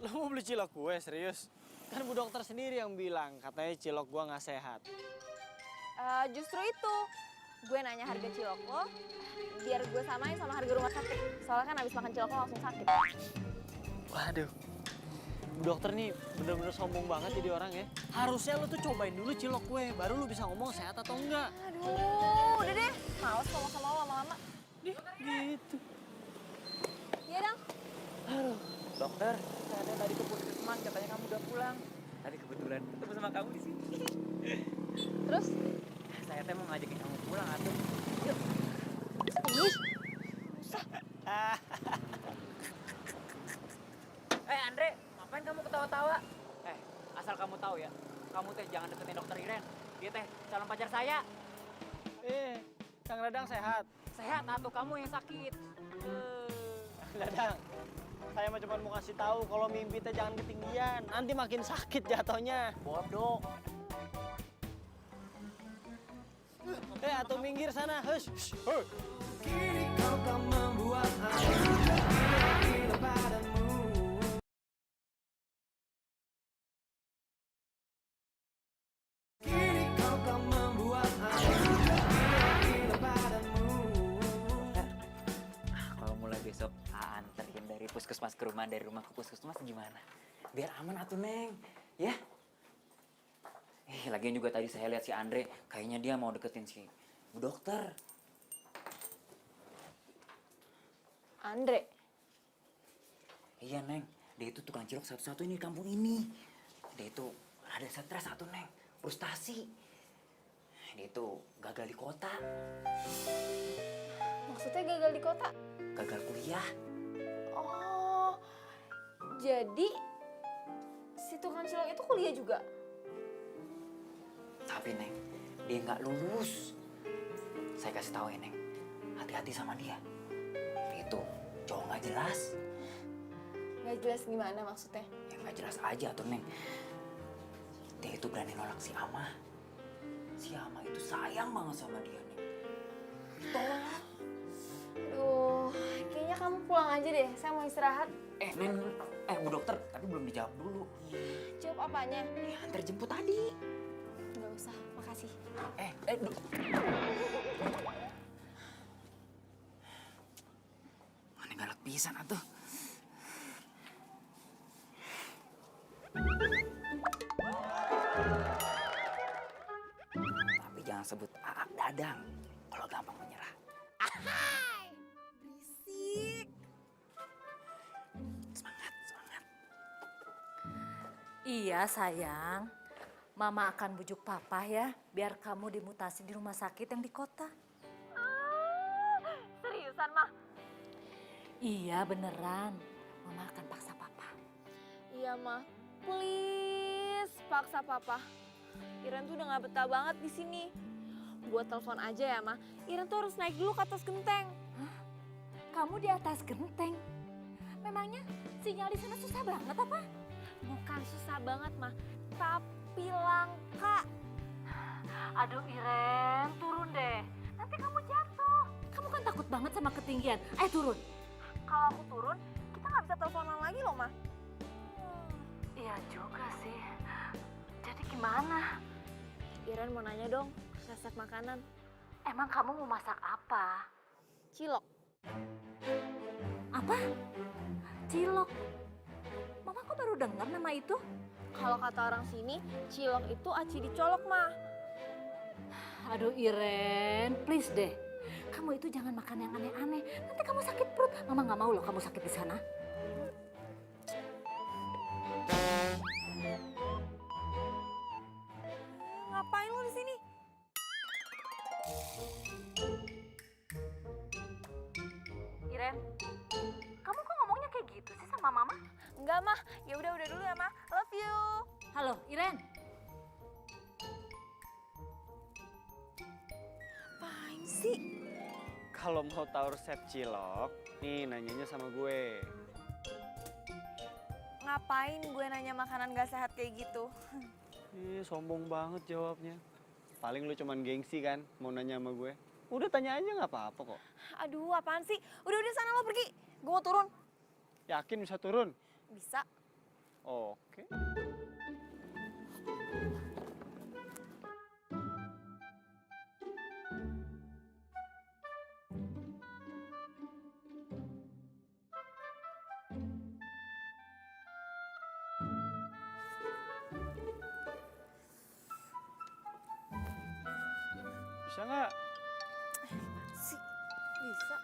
Speaker 11: Lo mau beli cilok gue, serius? Kan Bu Dokter sendiri yang bilang, katanya cilok gue nggak sehat.
Speaker 1: Justru itu, gue nanya harga cilok lo, biar gue samain sama harga rumah sakit. Soalnya kan abis makan cilok lo langsung sakit.
Speaker 11: Waduh, Bu Dokter nih bener-bener sombong banget jadi orang ya. Harusnya lo tuh cobain dulu cilok gue, baru lo bisa ngomong sehat atau enggak.
Speaker 1: Aduh, udah deh, males ngomong sama lo lama-lama.
Speaker 11: Gitu.
Speaker 1: Iya dong.
Speaker 5: Halo, dokter. Saya tadi ke puskesmas, katanya kamu udah pulang. Tadi kebetulan ketemu sama kamu di sini.
Speaker 1: Terus?
Speaker 5: Saya teh mau ngajakin kamu pulang atuh.
Speaker 1: Yuk. Usah.
Speaker 5: Andre, ngapain kamu ketawa-tawa? Asal kamu tahu ya, kamu teh jangan deketin dokter Iren. Dia teh calon pacar saya.
Speaker 11: Kang Dadang sehat.
Speaker 5: Sehat, atuh kamu yang sakit.
Speaker 11: Kang Dadang, saya mah cuma mau kasih tahu kalau mimpi teh jangan ketinggian. Nanti makin sakit jatuhnya.
Speaker 5: Bodoh.
Speaker 11: Atau minggir sana. Hush.
Speaker 12: Kini kau kan membuat aku gila padamu. Kini kau kan membuat aku gila padamu.
Speaker 5: Kalau mulai besok anterin dari puskesmas ke rumah, dari rumah ke puskesmas gimana? Biar aman atuh Neng, ya? Lagian juga tadi saya lihat si Andre, kayaknya dia mau deketin si Bu Dokter.
Speaker 1: Andre?
Speaker 5: Iya Neng, dia itu tukang cilok satu-satunya di kampung ini. Dia itu ada stres satu Neng, frustasi. Dia itu gagal di kota.
Speaker 1: Maksudnya gagal di kota?
Speaker 5: Gagal kuliah.
Speaker 1: Oh, jadi si tukang cilok itu kuliah juga?
Speaker 5: Tapi Neng, dia nggak lulus. Saya kasih tahu ya Neng, hati-hati sama dia. Dia itu cowok nggak jelas.
Speaker 1: Nggak jelas gimana maksudnya?
Speaker 5: Ya nggak jelas aja tuh Neng. Dia itu berani nolak si Ama. Si Ama itu sayang banget sama dia Neng. Tolong.
Speaker 1: Aduh, kayaknya kamu pulang aja deh. Saya mau istirahat.
Speaker 5: Neng, Bu Dokter, tapi belum dijawab dulu.
Speaker 1: Jawab apanya?
Speaker 5: Ya, antar jemput tadi.
Speaker 1: Nggak usah, makasih.
Speaker 5: Mana galak pisan atuh. Tapi jangan sebut Aak Dadang kalau gampang menyerah.
Speaker 1: Berisik.
Speaker 5: Semangat.
Speaker 3: Iya sayang, Mama akan bujuk Papa ya, biar kamu dimutasi di rumah sakit yang di kota.
Speaker 1: Seriusan, Mah?
Speaker 3: Iya beneran, Mama akan paksa Papa.
Speaker 1: Iya, Mah. Please, paksa Papa. Iren tuh udah gak betah banget di sini. Buat telepon aja ya, Mah. Iren tuh harus naik dulu ke atas genteng.
Speaker 3: Hah? Kamu di atas genteng? Memangnya sinyal di sana susah banget apa?
Speaker 1: Bukan susah banget, Mah. Tapi langka.
Speaker 3: Aduh Iren, turun deh. Nanti kamu jatuh. Kamu kan takut banget sama ketinggian. Ayo turun.
Speaker 1: Kalau aku turun, kita gak bisa teleponan lagi loh, Mah.
Speaker 3: Iya juga sih. Jadi gimana?
Speaker 1: Iren mau nanya dong, resep makanan.
Speaker 3: Emang kamu mau masak apa?
Speaker 1: Cilok.
Speaker 3: Apa? Cilok? Mama kok baru dengar nama itu?
Speaker 1: Kalau kata orang sini, cilok itu aci dicolok, Mah.
Speaker 3: Aduh Iren, please deh. Kamu itu jangan makan yang aneh-aneh. Nanti kamu sakit perut. Mama nggak mau loh kamu sakit di sana.
Speaker 1: Ngapain lo di sini?
Speaker 3: Iren, kamu kok ngomongnya kayak gitu sih sama Mama?
Speaker 1: Enggak, Mah. Ya udah dulu ya, Mah. Love you.
Speaker 3: Halo, Iren.
Speaker 1: Apaan sih?
Speaker 11: Kalau mau tahu resep cilok, nih nanyanya sama gue.
Speaker 1: Ngapain gue nanya makanan gak sehat kayak gitu?
Speaker 11: Sombong banget jawabnya. Paling lu cuman gengsi kan, mau nanya sama gue. Udah tanya aja nggak apa-apa kok.
Speaker 1: Aduh, apaan sih? Udah sana lo pergi. Gue mau turun.
Speaker 11: Yakin bisa turun?
Speaker 1: Bisa.
Speaker 4: Oke. Bisa nggak?
Speaker 1: Sih, bisa.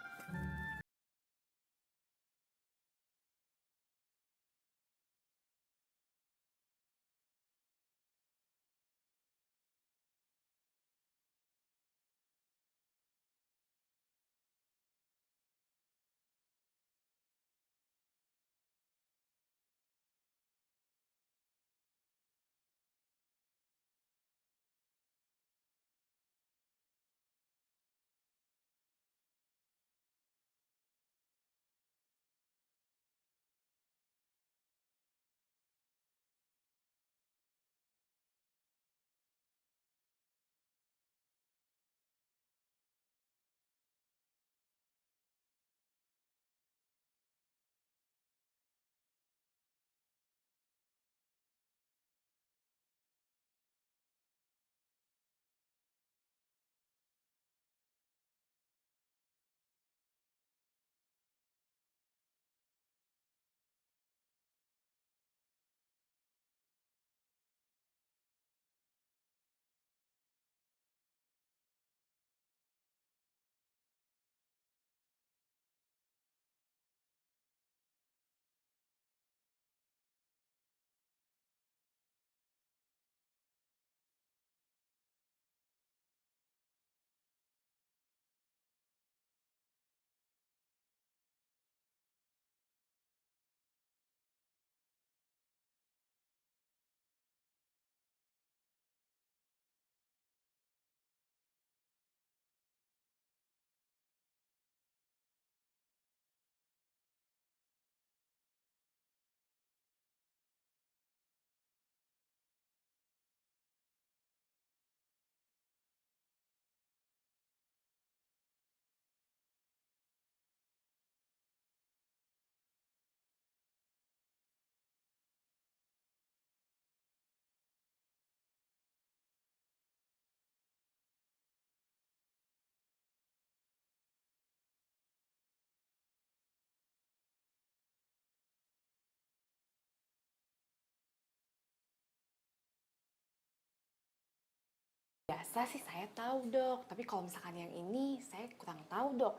Speaker 10: Biasa sih saya tahu dok, tapi kalau misalkan yang ini saya kurang tahu dok.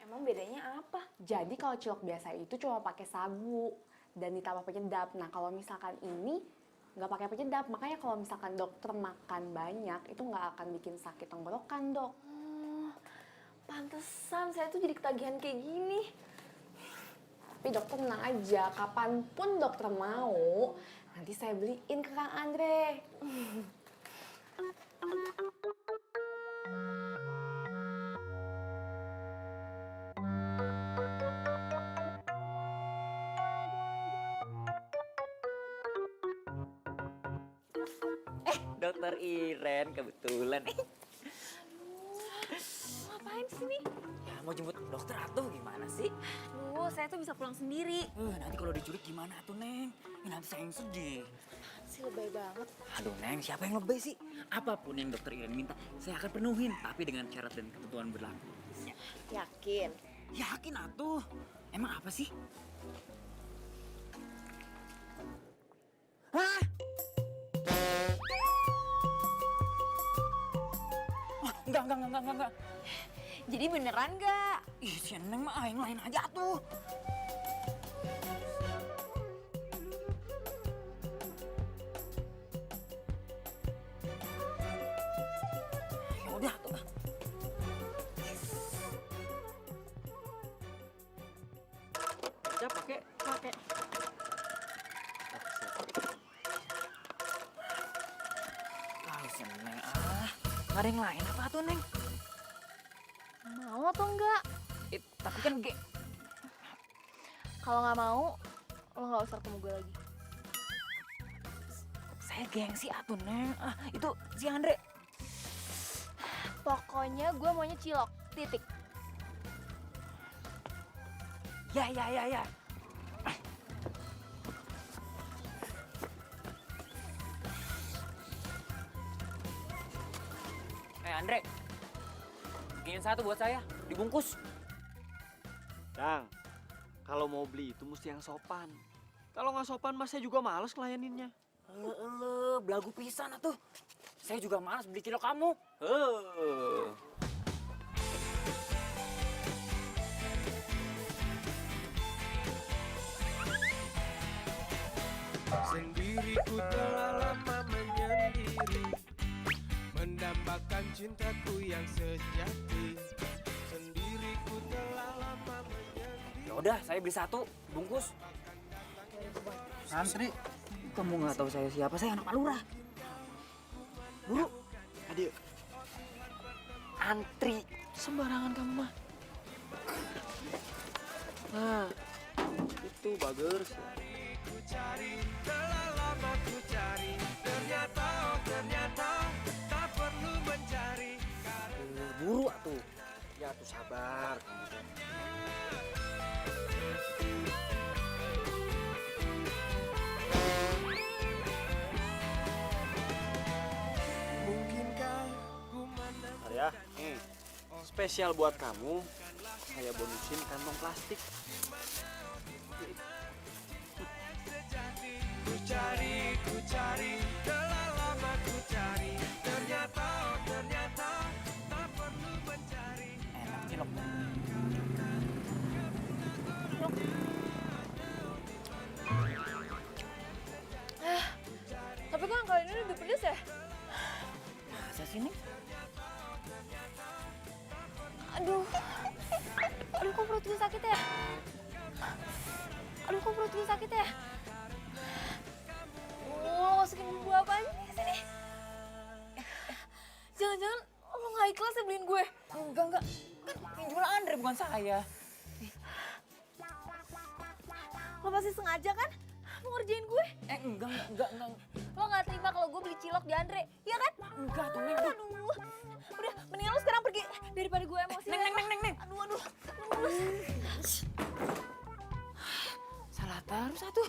Speaker 1: Emang bedanya apa?
Speaker 10: Jadi kalau cilok biasa itu cuma pakai sagu dan ditambah penyedap. Nah kalau misalkan ini nggak pakai penyedap, makanya kalau misalkan dokter makan banyak itu nggak akan bikin sakit tenggorokan dok.
Speaker 1: Pantesan saya tuh jadi ketagihan kayak gini.
Speaker 10: Tapi dokter tenang aja, kapanpun dokter mau, nanti saya beliin ke Kang Andre.
Speaker 5: Dokter Iren kebetulan.
Speaker 1: Ngapain sih nih?
Speaker 5: Ya mau jemput dokter atuh gimana sih?
Speaker 1: Duh, saya tuh bisa pulang sendiri.
Speaker 5: Nanti kalau diculik gimana tuh Neng? Nanti saya yang sedih.
Speaker 1: Sih lebay banget.
Speaker 5: Aduh Neng, siapa yang lebay sih? Apapun yang dokter Iren minta, saya akan penuhin. Tapi dengan syarat dan ketentuan berlaku.
Speaker 1: Yakin?
Speaker 5: Yakin atuh. Emang apa sih? Hah? Enggak.
Speaker 1: Jadi beneran nggak?
Speaker 5: Ih, si Neng mah yang lain aja tuh. Ya udah tuh.
Speaker 11: Udah pakai.
Speaker 5: Ah, si Neng nggak ada yang lain apa tuh Neng?
Speaker 1: Mau atau enggak?
Speaker 5: Tapi kan
Speaker 1: Kalau nggak mau, lo nggak usah ketemu gue lagi.
Speaker 5: saya gengsi atuh Neng. Itu si Andre.
Speaker 1: Pokoknya gue maunya cilok, titik.
Speaker 5: Ya. Andre, bikinin satu buat saya, dibungkus.
Speaker 11: Dang, kalau mau beli itu mesti yang sopan. Kalau nggak sopan, mas saya juga males ngelayaninnya.
Speaker 5: Belagu pisan atuh. Saya juga malas beli cilok kamu.
Speaker 12: Sendiriku telah lama menyendiri, mendambakan cintaku yang sejati. Sendiriku telah lama menyendiri.
Speaker 5: Ya udah, saya beli satu, bungkus.
Speaker 7: Santri.
Speaker 5: Kamu nggak tahu saya siapa? Saya anak Pak Lurah. Buru,
Speaker 11: Adik, antri sembarangan kamu mah. Nah, itu bagus.
Speaker 12: Ku cari, telah lama ku cari. Ternyata, oh ternyata tak perlu mencari.
Speaker 11: Buru atuh. Ya tuh sabar kamu teh.
Speaker 12: Mungkinkah ku menang?
Speaker 11: Arya, spesial buat kamu, saya bonusin kantong plastik.
Speaker 12: Ku cari, telah lama ku cari. Ternyata, oh ternyata tak perlu mencari.
Speaker 5: enak cilok.
Speaker 1: Tapi kok yang kali ini lebih pedes ya?
Speaker 5: Masa sih nih?
Speaker 1: Aduh. Aduh, kok perut gue sakit ya? Aduh, kok perut gue sakit ya? Masukin bumbu apaan nih ke sini? Jangan-jangan lo nggak ikhlas ya beliin gue?
Speaker 5: Enggak. Kan yang jual Andre bukan saya.
Speaker 1: Lo pasti sengaja kan? Mau ngerjain gue?
Speaker 5: Enggak.
Speaker 1: Lo nggak terima kalau gue beli cilok di Andre, iya kan?
Speaker 5: Enggak tuh, Neng.
Speaker 1: Aduh. Udah, mendingan lo sekarang pergi daripada gue emosi.
Speaker 5: Neng.
Speaker 1: Aduh.
Speaker 5: Salah terus satu.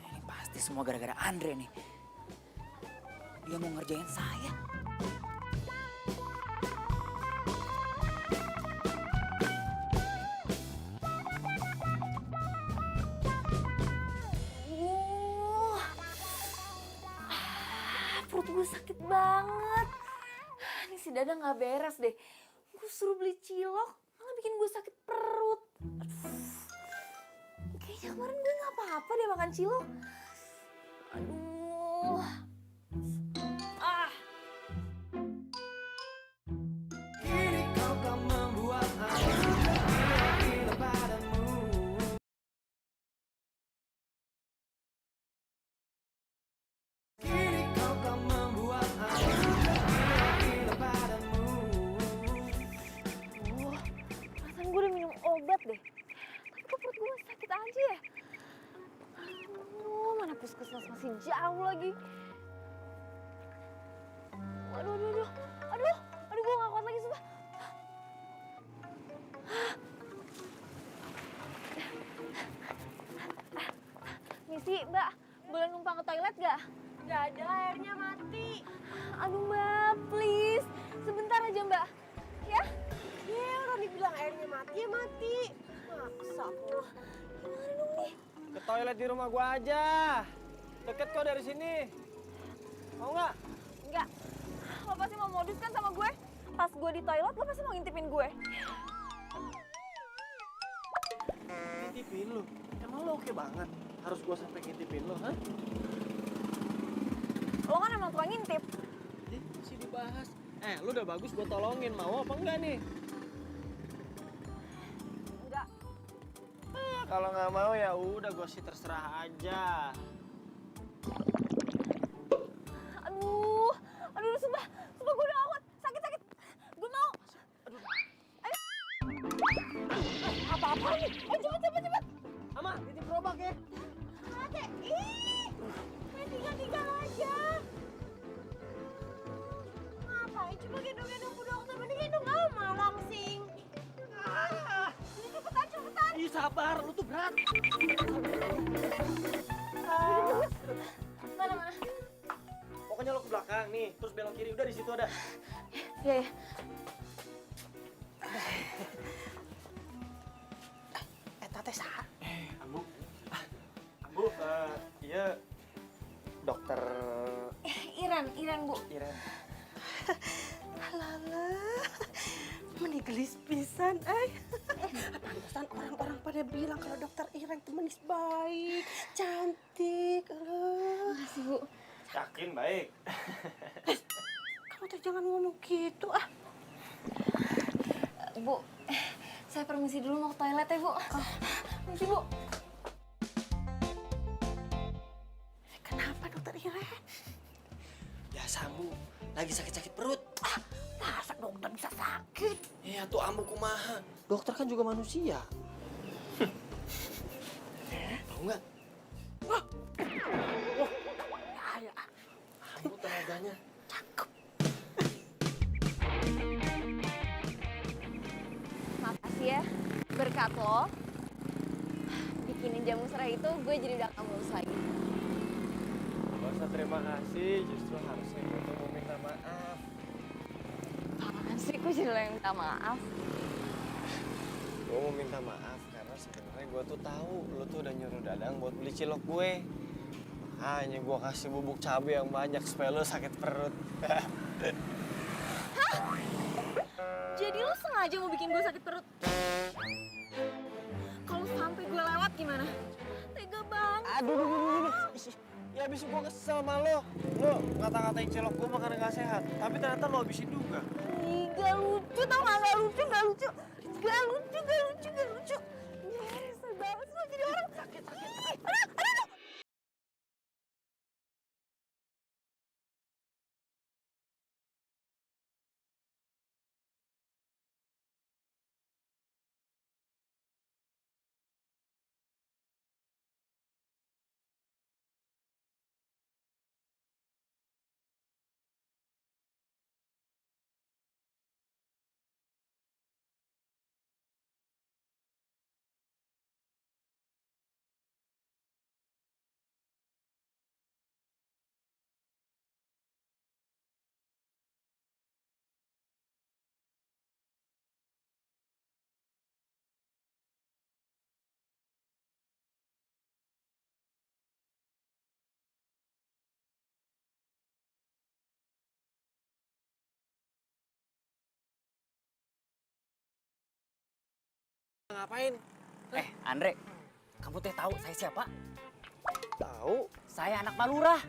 Speaker 5: Ini pasti semua gara-gara Andre nih. Dia mau ngerjain saya.
Speaker 1: Perut gue sakit banget. Ini si Dada nggak beres deh. Gue suruh beli cilok, malah bikin gue sakit perut. Aduh. Kayaknya kemarin gue nggak apa-apa deh makan cilok. Aduh.
Speaker 12: Kini kau kan membuat aku gila padamu. Kini kau kan membuat aku gila padamu.
Speaker 1: Perasaan gue udah minum obat deh. Tapi kok perut gue masih sakit aja ya? Aduh, mana puskesmas masih jauh lagi. Aduh, gue gak kuat lagi sumpah. Misi, Mbak, boleh numpang ke toilet gak?
Speaker 9: Gak ada, airnya mati.
Speaker 1: Aduh Mbak, please. Sebentar aja Mbak. Ya?
Speaker 9: Ya, orang dibilang airnya mati, ya mati. Maksa aku.
Speaker 1: Gimana dong nih?
Speaker 11: Ke toilet di rumah gua aja. Deket kok dari sini. Mau nggak?
Speaker 1: Enggak. Lo pasti mau modus kan sama gue? Pas gue di toilet, lo pasti mau ngintipin gue.
Speaker 11: Ngintipin lu? Emang lu oke banget? Harus gua sampai ngintipin lu, hah?
Speaker 1: Lo kan emang tukang ngintip.
Speaker 11: Masih dibahas. Lu udah bagus gua tolongin. Mau apa enggak nih?
Speaker 1: Enggak.
Speaker 11: Kalau nggak mau ya udah gua sih terserah aja.
Speaker 1: Aduh, sumpah gue udah awet. Sakit. Gue mau. Ayo. Apa-apa nih? Cepet.
Speaker 11: Ama, titip gerobak ya.
Speaker 9: Mati. Ih, main tinggal aja. Ngapain cuma gendong-gendong Bu Dokter? Mending gendong Alma langsing. Ini cepetan.
Speaker 11: Ih, sabar, lu tuh berat.
Speaker 1: Mana?
Speaker 11: pokoknya lo ke belakang nih, terus belok kiri, udah di situ ada.
Speaker 1: Iya, ya.
Speaker 11: Tante sah. Ambu. Ambu, iya dokter
Speaker 1: Iren, Bu.
Speaker 11: Iren.
Speaker 9: Alah, menigelis pisan, pantesan orang-orang pada bilang kalau dokter Iren itu manis baik, cantik.
Speaker 1: Makasih, Bu.
Speaker 11: Yakin baik.
Speaker 9: Kamu tuh jangan ngomong gitu,
Speaker 1: Bu, saya permisi dulu mau ke toilet ya, Bu. Permisi, Bu.
Speaker 9: Kenapa dokter Iren?
Speaker 11: Biasa Ambu, lagi sakit-sakit perut.
Speaker 9: Masa dokter bisa sakit?
Speaker 11: Iya tuh Ambu kumaha. Dokter kan juga manusia. Tahu nggak? Wah.
Speaker 9: Ya.
Speaker 11: Ambu tenaganya.
Speaker 1: Makasih ya, berkat lo bikinin jamu serai itu gue jadi udah gak mulus lagi.
Speaker 4: Gak usah terima kasih, justru harusnya gue tuh mau minta maaf.
Speaker 1: Apaan sih, gue jadi lo yang minta maaf.
Speaker 4: Gue mau minta maaf karena sebenarnya gue tuh tahu lo tuh udah nyuruh Dadang buat beli cilok gue. Makanya gue kasih bubuk cabai yang banyak supaya lo sakit perut.
Speaker 1: Jadi lo sengaja mau bikin gue sakit perut? Kalau sampai gue lewat gimana? Tega banget.
Speaker 4: Aduh. Ya abis gue kesel sama lo. Lo ngata-ngatain cilok gue makan gak sehat. Tapi ternyata lo habisin juga.
Speaker 1: Ih, gak lucu tau gak? Gak lucu. Gak lucu. Nyesel banget lo jadi orang sakit. Aduh.
Speaker 4: Ngapain?
Speaker 5: Andre, kamu teh tahu saya siapa?
Speaker 4: Tahu?
Speaker 5: Saya anak Malurah.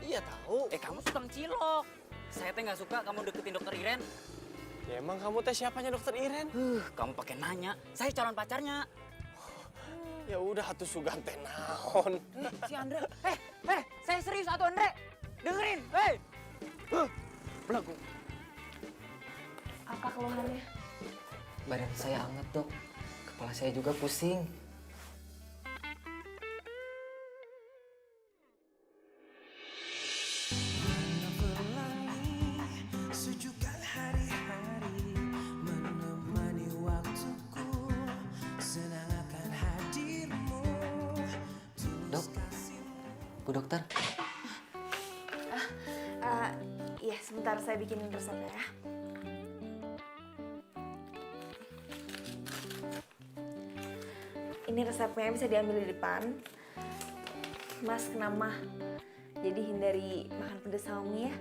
Speaker 4: Iya tahu.
Speaker 5: Kamu suka cilok. Saya teh nggak suka kamu deketin dokter Iren.
Speaker 4: Ya emang kamu teh siapanya dokter Iren?
Speaker 5: Kamu pakai nanya. Saya calon pacarnya.
Speaker 4: Ya udah atuh sugan teh naon.
Speaker 5: Si Andre. Saya serius atuh Andre. Dengerin. Belagu.
Speaker 1: Apa keluhannya?
Speaker 13: Badan saya anget, Dok. Kepala saya juga pusing.
Speaker 12: Sejukkan hari-hari menemani waktuku, senang akan hadirmu.
Speaker 13: Dok, Bu Dokter.
Speaker 1: Iya, sebentar saya bikinin resepnya ya. Ini resepnya bisa diambil di depan. Mas kena mah, jadi hindari makan pedas sama mie ya.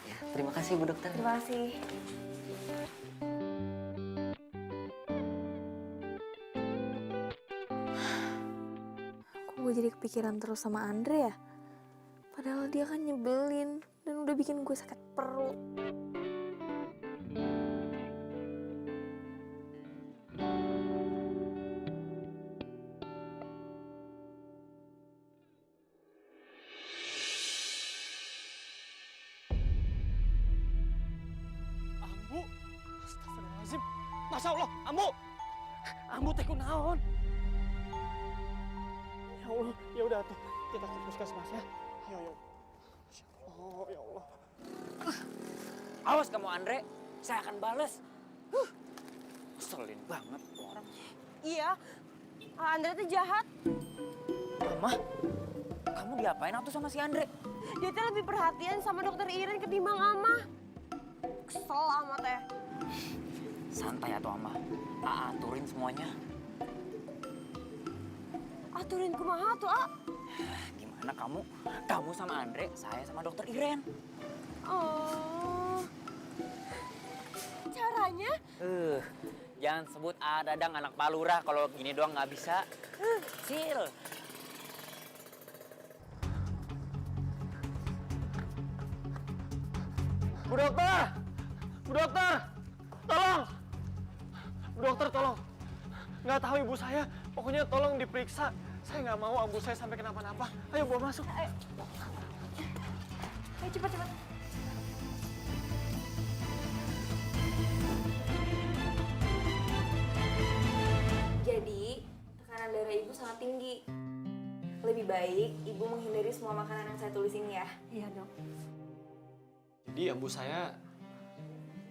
Speaker 13: Ya, terima kasih Bu Dokter.
Speaker 1: Terima kasih. Kok gue jadi kepikiran terus sama Andre ya? Padahal dia kan nyebelin dan udah bikin gue sakit perut.
Speaker 11: Ambu, astagfirullahaladzim. Masya Allah, Ambu. Ambu teh kunaon. Ya Allah, ya udah tuh. Kita ke puskesmas ya. Ayo. Masya Allah, ya Allah.
Speaker 5: Awas kamu Andre, saya akan balas. Selin banget tuh orang.
Speaker 9: Iya, Andre tuh jahat.
Speaker 5: Mama, kamu diapain atuh sama si Andre?
Speaker 9: Dia teh lebih perhatian sama dokter Iren ketimbang Ama. Kesel Ama teh.
Speaker 5: Santai atau Ama, aturin semuanya.
Speaker 9: Aturin kumaha tuh, A?
Speaker 5: Gimana kamu? Kamu sama Andre, saya sama dokter Iren.
Speaker 9: Oh. Caranya?
Speaker 5: Jangan sebut Dadang anak palurah kalau gini doang nggak bisa. Sil.
Speaker 4: Bu dokter! Bu dokter! Tolong! Bu dokter tolong. Nggak tahu ibu saya, pokoknya tolong diperiksa. Saya nggak mau ambu saya sampai kenapa-napa. Ayo bawa masuk.
Speaker 9: Ayo cepat.
Speaker 1: Jadi, tekanan darah ibu sangat tinggi. Lebih baik ibu menghindari semua makanan yang saya tulis ini ya.
Speaker 9: Iya, Dok.
Speaker 4: Jadi ambu saya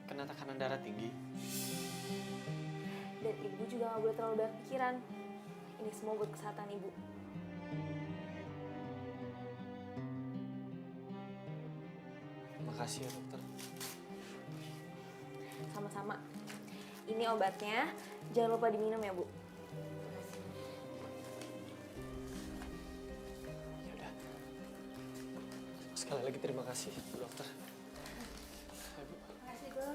Speaker 4: kena tekanan darah tinggi.
Speaker 1: Dan ibu juga nggak boleh terlalu banyak pikiran. Ini semua buat kesehatan ibu.
Speaker 4: Makasih ya dokter.
Speaker 1: Sama-sama. Ini obatnya, jangan lupa diminum ya, Bu.
Speaker 4: Yaudah. Sekali lagi terima kasih, Bu dokter.
Speaker 1: Makasih, Dok.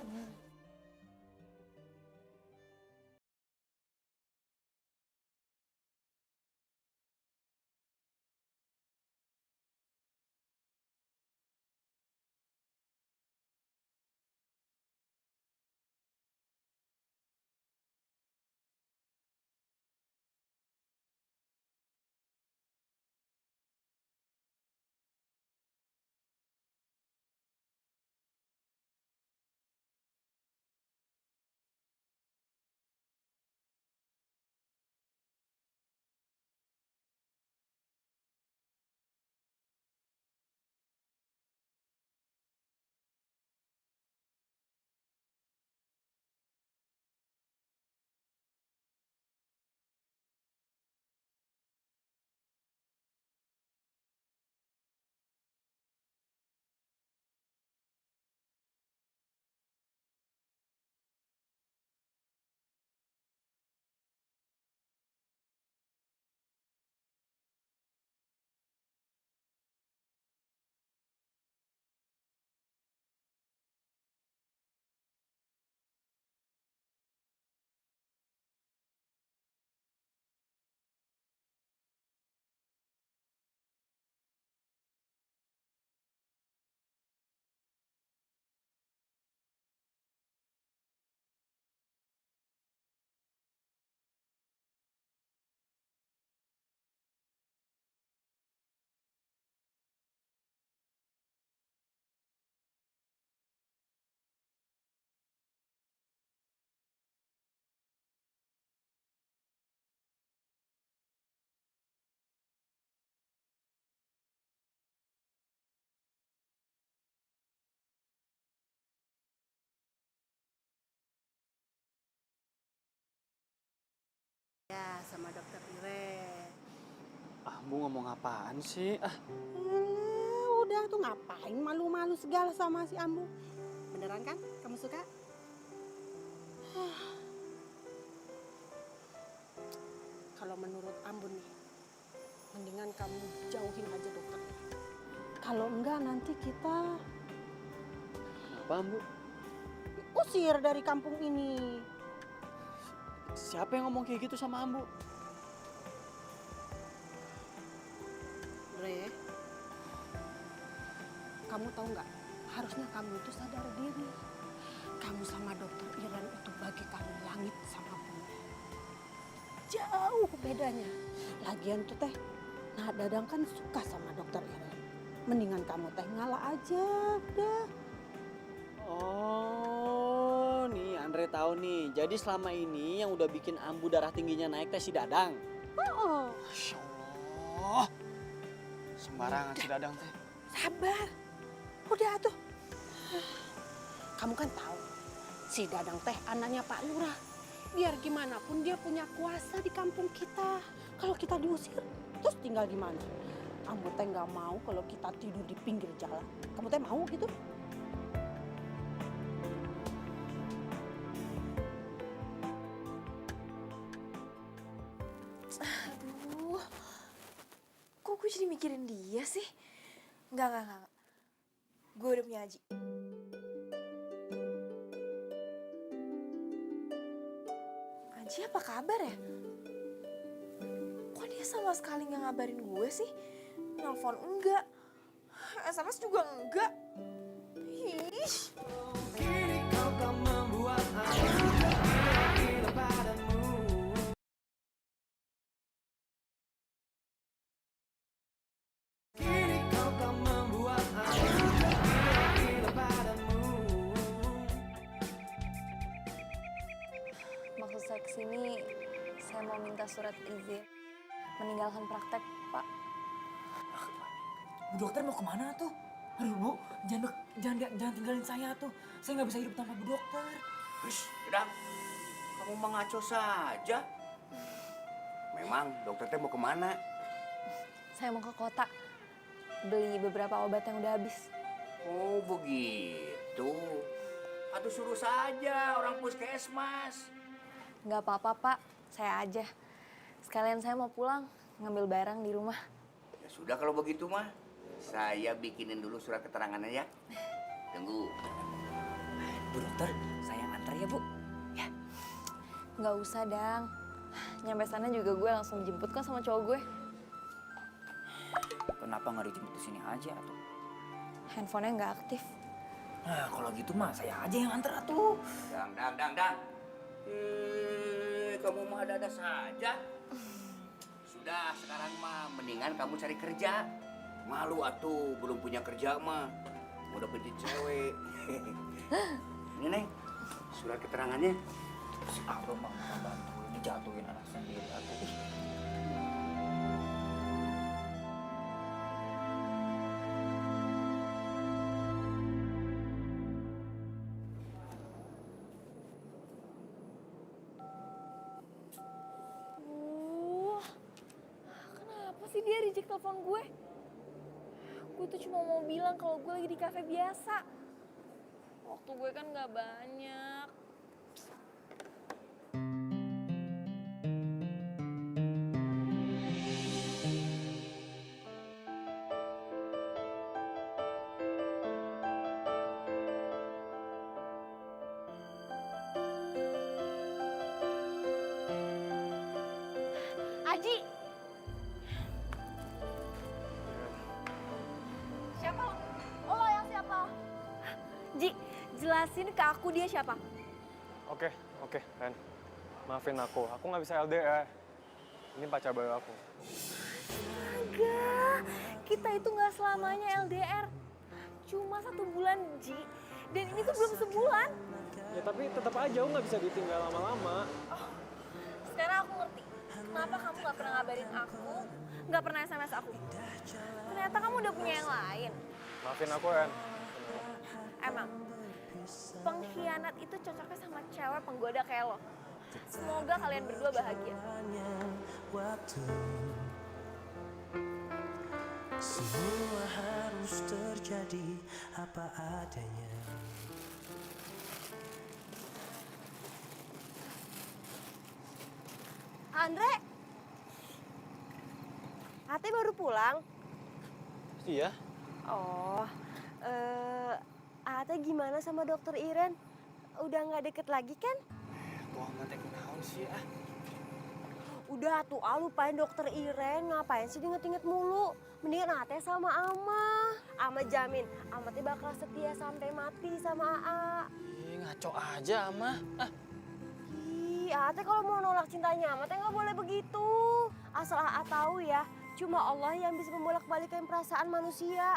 Speaker 9: Ya, sama dokter Iren.
Speaker 11: Ambu ngomong apaan sih?
Speaker 14: Udah tuh ngapain malu-malu segala sama si Ambu? Beneran kan? Kamu suka? Kalau menurut Ambu nih, mendingan kamu jauhin aja dokternya. Kalau enggak nanti kita
Speaker 11: Kenapa Ambu?
Speaker 14: usir dari kampung ini.
Speaker 11: Siapa yang ngomong kayak gitu sama Ambu?
Speaker 14: Re, kamu tahu nggak? Harusnya kamu itu sadar diri. Kamu sama dokter Iren itu bagaikan langit sama bumi. Jauh bedanya. Lagian tuh teh, nah Dadang kan suka sama dokter Iren. Mendingan kamu teh ngalah aja, udah.
Speaker 11: Oh, nih Andre tahu nih. Jadi selama ini yang udah bikin Ambu darah tingginya naik teh si Dadang.
Speaker 14: Oh.
Speaker 11: Masya Allah. Sembarangan si Dadang teh.
Speaker 14: Sabar. Udah tuh. Kamu kan tahu si Dadang teh anaknya Pak Lurah. Biar gimana pun dia punya kuasa di kampung kita. Kalau kita diusir, terus tinggal di mana? Ambo teh nggak mau kalau kita tidur di pinggir jalan. Kamu teh mau gitu?
Speaker 1: Aduh, kok gue jadi mikirin dia sih? Enggak. Gue udah punya Aji. Aji apa kabar ya? Kok dia sama sekali nggak ngabarin gue sih? Nelfon enggak, SMS juga enggak. Ih.
Speaker 12: Kini kau kan membuat aku gila padamu. Kini kau kan membuat aku gila padamu.
Speaker 1: Maksud saya kesini, saya mau minta surat izin meninggalkan praktek, Pak.
Speaker 5: Bu dokter mau kemana tuh? Aduh bu, jangan tinggalin saya tuh. Saya nggak bisa hidup tanpa bu dokter.
Speaker 6: Wis, udah. Kamu mah ngaco saja. Memang dokter teh mau kemana?
Speaker 1: Saya mau ke kota, beli beberapa obat yang udah habis.
Speaker 6: Oh begitu. Aduh suruh saja orang puskesmas.
Speaker 1: Nggak apa-apa, Pak. Saya aja. Sekalian saya mau pulang, ngambil barang di rumah.
Speaker 6: Ya sudah kalau begitu mah. Saya bikinin dulu surat keterangannya ya. Tunggu.
Speaker 5: Bu dokter, saya antar ya bu. Ya.
Speaker 1: Nggak usah, Dang. Nyampe sana juga gue langsung jemput kok sama cowok gue.
Speaker 5: Kenapa nggak dijemput di sini aja tuh?
Speaker 1: Handphonenya nggak aktif.
Speaker 5: Nah kalau gitu mah saya aja yang antar tuh.
Speaker 6: Dang. Kamu mah ada-ada saja. Sudah, sekarang mah mendingan kamu cari kerja. Malu atuh, belum punya kerja mah. Mau dapetin cewek. Ini Neng, surat keterangannya.
Speaker 5: Si Abang mah bantu ini jatuhin anak sendiri atuh. Ih.
Speaker 1: Kenapa sih dia reject telepon gue? Gue tuh cuma mau bilang kalau gue lagi di kafe biasa. Waktu gue kan nggak banyak. Aji! Siapa lo? Lo yang siapa? Ji, jelasin ke aku dia siapa?
Speaker 4: Oke, Ren. Maafin aku nggak bisa LDR. Ini pacar baru aku.
Speaker 1: Astaga, kita itu nggak selamanya LDR. Cuma 1 bulan, Ji. Dan ini tuh belum sebulan.
Speaker 4: Ya tapi tetap aja aku nggak bisa ditinggal lama-lama.
Speaker 1: Sekarang aku ngerti. Kenapa kamu nggak pernah ngabarin aku, nggak pernah SMS aku. Ternyata kamu udah punya yang lain.
Speaker 4: Maafin aku, Ren.
Speaker 1: Emang, pengkhianat itu cocoknya sama cewek penggoda kayak lo. Semoga kalian berdua bahagia.
Speaker 12: Semua harus terjadi apa adanya.
Speaker 9: Andre, Ate baru pulang?
Speaker 4: Iya.
Speaker 9: Oh, Ate gimana sama dokter Iren? Udah nggak deket lagi kan?
Speaker 4: Tuh amat yang naon sih ah.
Speaker 9: Udah tuh, lupain dokter Iren. Ngapain sih diinget-inget mulu? Mendingan Ate sama Ama. Ama jamin, Ama teh bakal setia sampai mati sama Aa.
Speaker 11: Ih, ngaco aja, Ama. Ah.
Speaker 9: Ih, Ate kalau mau nolak cintanya Ama teh nggak boleh begitu. Asal Aa tahu ya, cuma Allah yang bisa membolak-balikan perasaan manusia.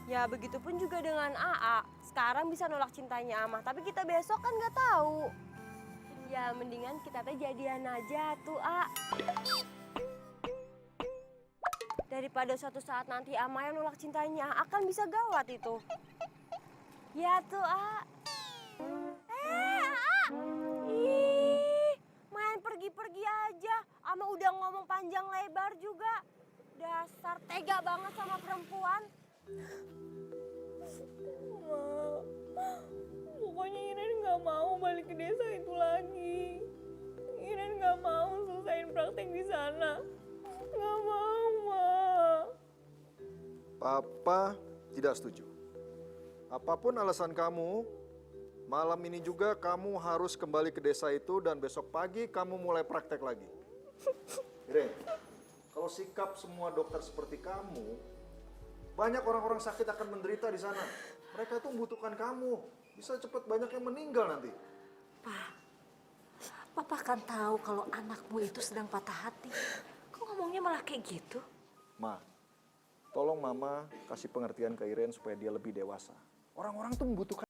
Speaker 9: Ya begitupun juga dengan Aa. Sekarang bisa nolak cintanya Ama, tapi kita besok kan nggak tahu. Ya mendingan kita teh jadian aja tuh, A. Daripada suatu saat nanti Ama yang nolak cintanya, akan bisa gawat itu. Ya tuh, A. A. Ih, main pergi-pergi aja. Ama udah ngomong panjang lebar juga. Dasar tega banget sama perempuan.
Speaker 1: Ma, pokoknya Iren nggak mau balik ke desa itu lagi. Iren nggak mau selesaiin praktek di sana. Nggak mau, Ma.
Speaker 2: Papa tidak setuju. Apapun alasan kamu, malam ini juga kamu harus kembali ke desa itu dan besok pagi kamu mulai praktek lagi. Iren, kalau sikap semua dokter seperti kamu, banyak orang-orang sakit akan menderita di sana. Mereka itu membutuhkan kamu. Bisa cepat banyak yang meninggal nanti.
Speaker 3: Papa kan tahu kalau anakmu itu sedang patah hati. Kok ngomongnya malah kayak gitu?
Speaker 2: Ma, tolong Mama kasih pengertian ke Iren supaya dia lebih dewasa. Orang-orang tuh membutuhkan.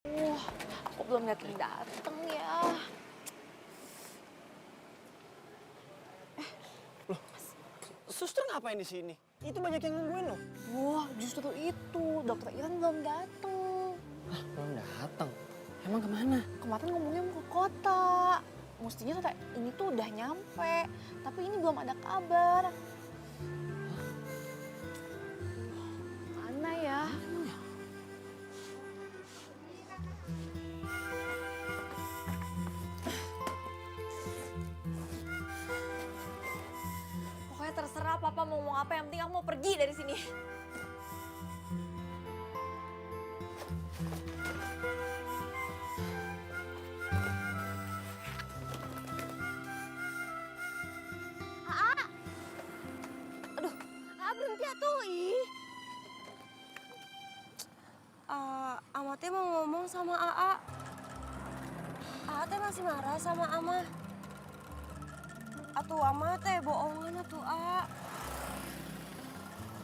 Speaker 10: Wah, kok belum dateng ya?
Speaker 11: Suster ngapain di sini? Itu banyak yang nungguin loh.
Speaker 10: Wah, justru itu. Dokter Iren belum dateng.
Speaker 11: Belum datang. Emang kemana?
Speaker 10: Kemarin ngomongnya mau ke kota. Mestinya sore ini tuh udah nyampe. Tapi ini belum ada kabar. Mana ya?
Speaker 1: Pokoknya terserah Papa mau ngomong apa, yang penting aku mau pergi dari sini.
Speaker 9: Berhenti atuh, ih. Ama teh mau ngomong sama Aa. Aa teh masih marah sama Ama. Atuh Ama teh bohongan atuh, Aa.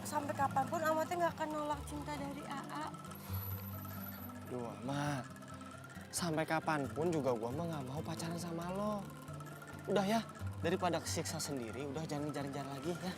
Speaker 9: Sampai kapanpun Ama teh nggak akan nolak cinta dari Aa.
Speaker 11: Duh, Mak. Sampai kapanpun juga gua mah nggak mau pacaran sama lo. Udah ya, daripada kesiksa sendiri, udah jangan ngejar-ngejar lagi ya.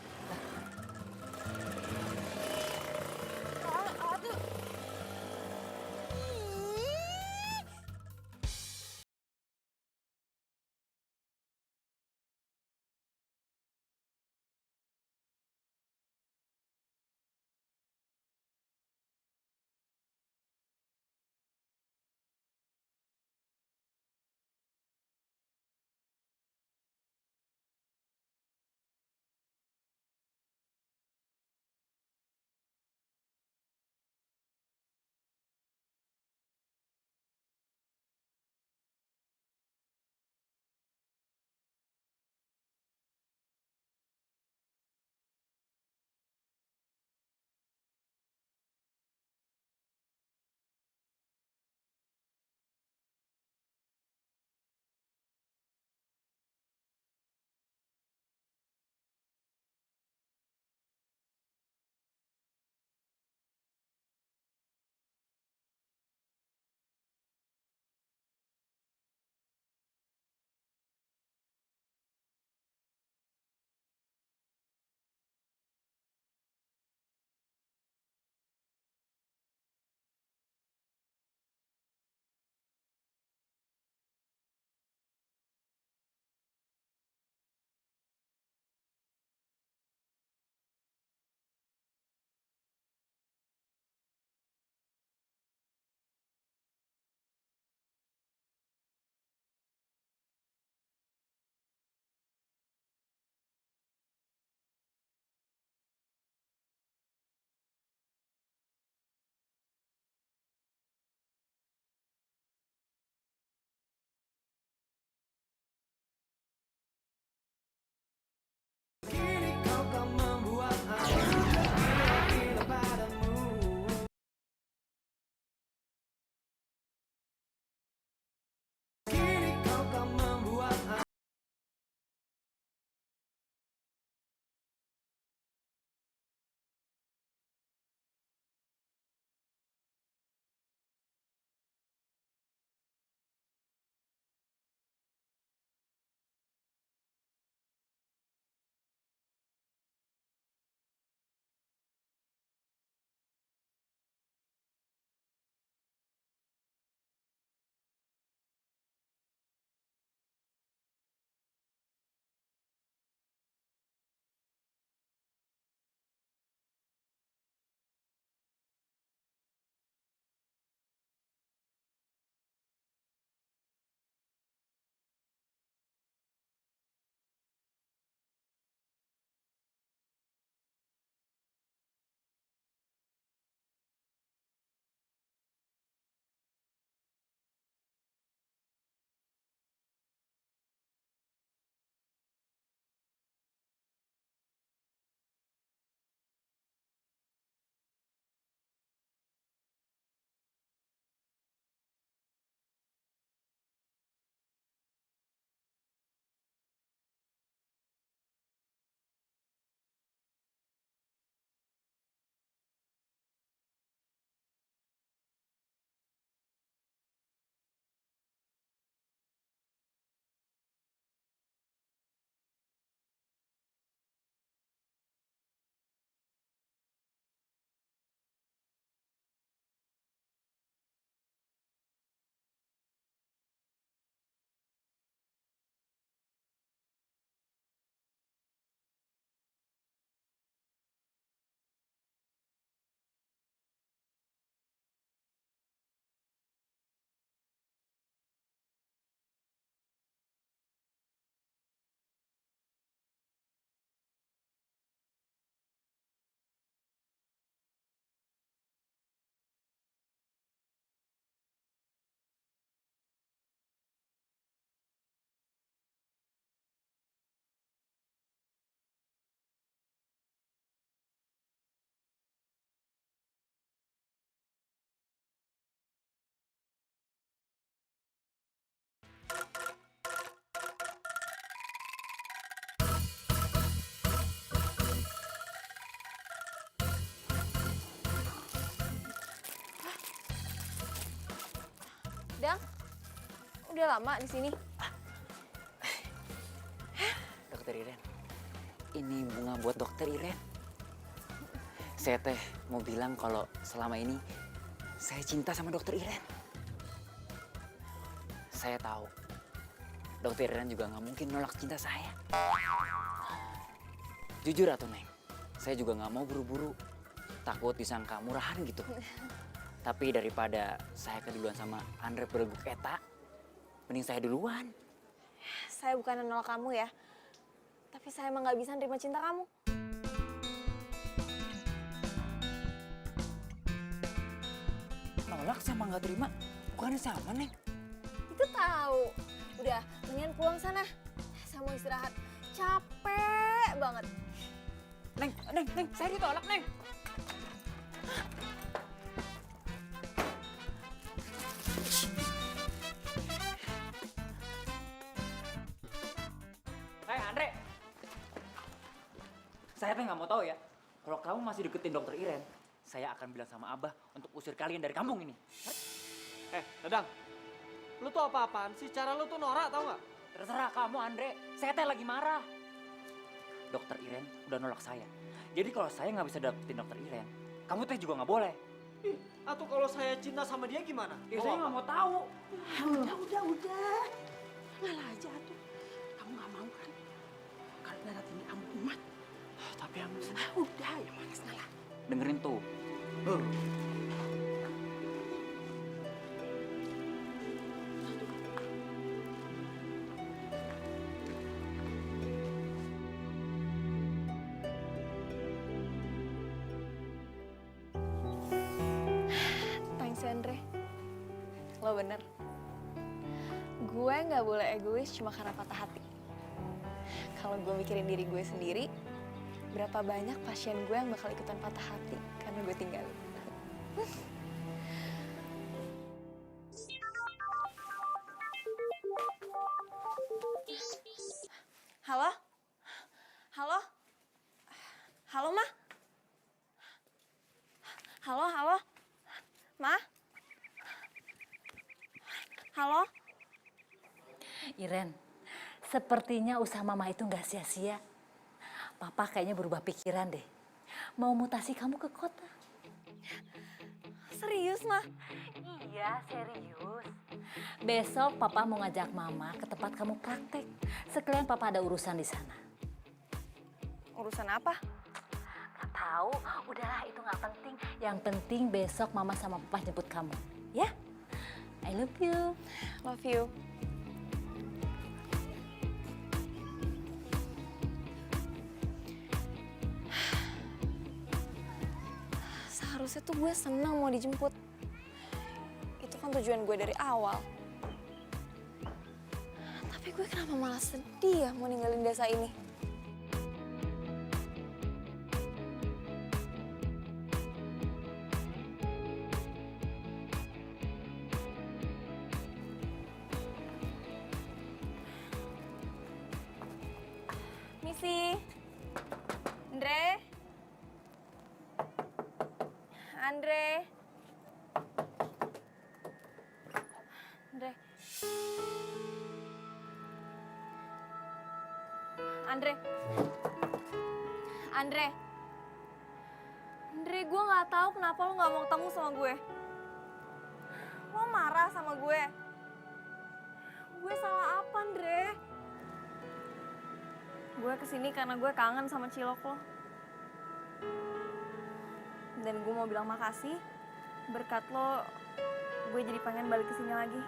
Speaker 1: Udah lama di sini?
Speaker 5: Dokter Iren, ini bunga buat Dokter Iren. Saya teh mau bilang kalau selama ini saya cinta sama Dokter Iren. Saya tahu Dokter Iren juga nggak mungkin nolak cinta saya. Jujur atau Neng, saya juga nggak mau buru-buru. Takut disangka murahan gitu. Tapi daripada saya keduluan sama Andre Pereguk Eta, mending saya duluan.
Speaker 1: Saya bukan nolak kamu ya. Tapi saya emang nggak bisa nerima cinta kamu.
Speaker 5: Nolak sama nggak terima, bukannya sama Neng?
Speaker 1: Itu tahu. Udah, mendingan pulang sana. Saya mau istirahat. Capek banget.
Speaker 5: Neng, saya ditolak Neng. Hei Andre, saya teh nggak mau tahu ya. Kalau kamu masih deketin Dokter Iren, saya akan bilang sama Abah untuk usir kalian dari kampung ini.
Speaker 11: Dadang, lu tuh apa-apaan sih? Cara lu tuh norak tau nggak?
Speaker 5: Terserah kamu Andre, saya teh lagi marah. Dokter Iren udah nolak saya. Jadi kalau saya nggak bisa dapetin Dokter Iren, kamu teh juga nggak boleh.
Speaker 11: Atau kalau saya cinta sama dia gimana?
Speaker 5: Ya, saya nggak mau tahu.
Speaker 14: Udah. Ngalah aja tuh. Kamu nggak mau kan? Kalau berat ini kamu umat.
Speaker 5: Tapi yang
Speaker 14: Udah, ya malas ngalah.
Speaker 5: dengerin tuh.
Speaker 1: Thanks ya, Andre. Lo bener. Gue nggak boleh egois cuma karena patah hati. Kalau gue mikirin diri gue sendiri, berapa banyak pasien gue yang bakal ikutan patah hati karena gue tinggalin. Halo? Halo? Halo, Ma? Halo? Ma? Halo?
Speaker 3: Iren, sepertinya usaha mama itu nggak sia-sia. Papa kayaknya berubah pikiran deh. Mau mutasi kamu ke kota.
Speaker 1: Serius, Ma?
Speaker 3: Iya, serius. Besok papa mau ngajak mama ke tempat kamu praktek. Sekalian papa ada urusan di sana.
Speaker 1: Urusan apa?
Speaker 3: Gak tahu, udahlah itu nggak penting. Yang penting besok mama sama papa jemput kamu. Ya? I love you.
Speaker 1: Love you. Seharusnya tuh gue senang mau dijemput. Itu kan tujuan gue dari awal. Tapi gue kenapa malah sedih ya mau ninggalin desa ini? Misi, Andre. Andre, gue nggak tahu kenapa lo nggak mau ketemu sama gue. Lo marah sama gue. Gue salah apa, Andre? Gue kesini karena gue kangen sama cilok lo. Dan gue mau bilang makasih. Berkat lo, gue jadi pengen balik ke sini lagi.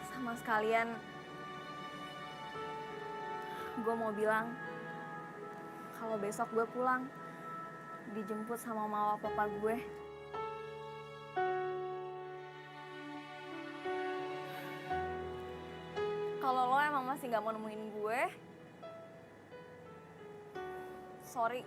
Speaker 1: Sama sekalian, gue mau bilang kalau besok gue pulang, dijemput sama mama papa gue. Kalau lo emang masih nggak mau nemuin gue, sorry,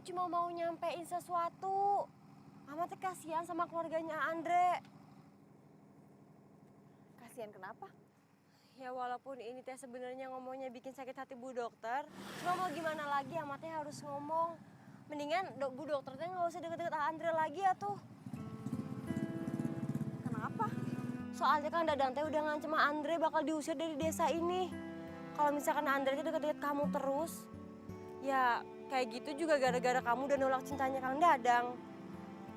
Speaker 9: cuma mau nyampein sesuatu. Mama teh kasihan sama keluarganya Andre.
Speaker 1: Kasihan kenapa?
Speaker 9: Ya walaupun ini teh sebenarnya ngomongnya bikin sakit hati Bu Dokter, cuma mau gimana lagi Ama teh harus ngomong. Mendingan Bu Dokter teh nggak usah deket-deket Andre lagi ya tuh.
Speaker 1: Kenapa?
Speaker 9: Soalnya kan Dadang teh udah ngancem Andre bakal diusir dari desa ini. Kalau misalkan Andre teh deket-deket kamu terus, ya kayak gitu juga gara-gara kamu udah nolak cintanya Kang Dadang.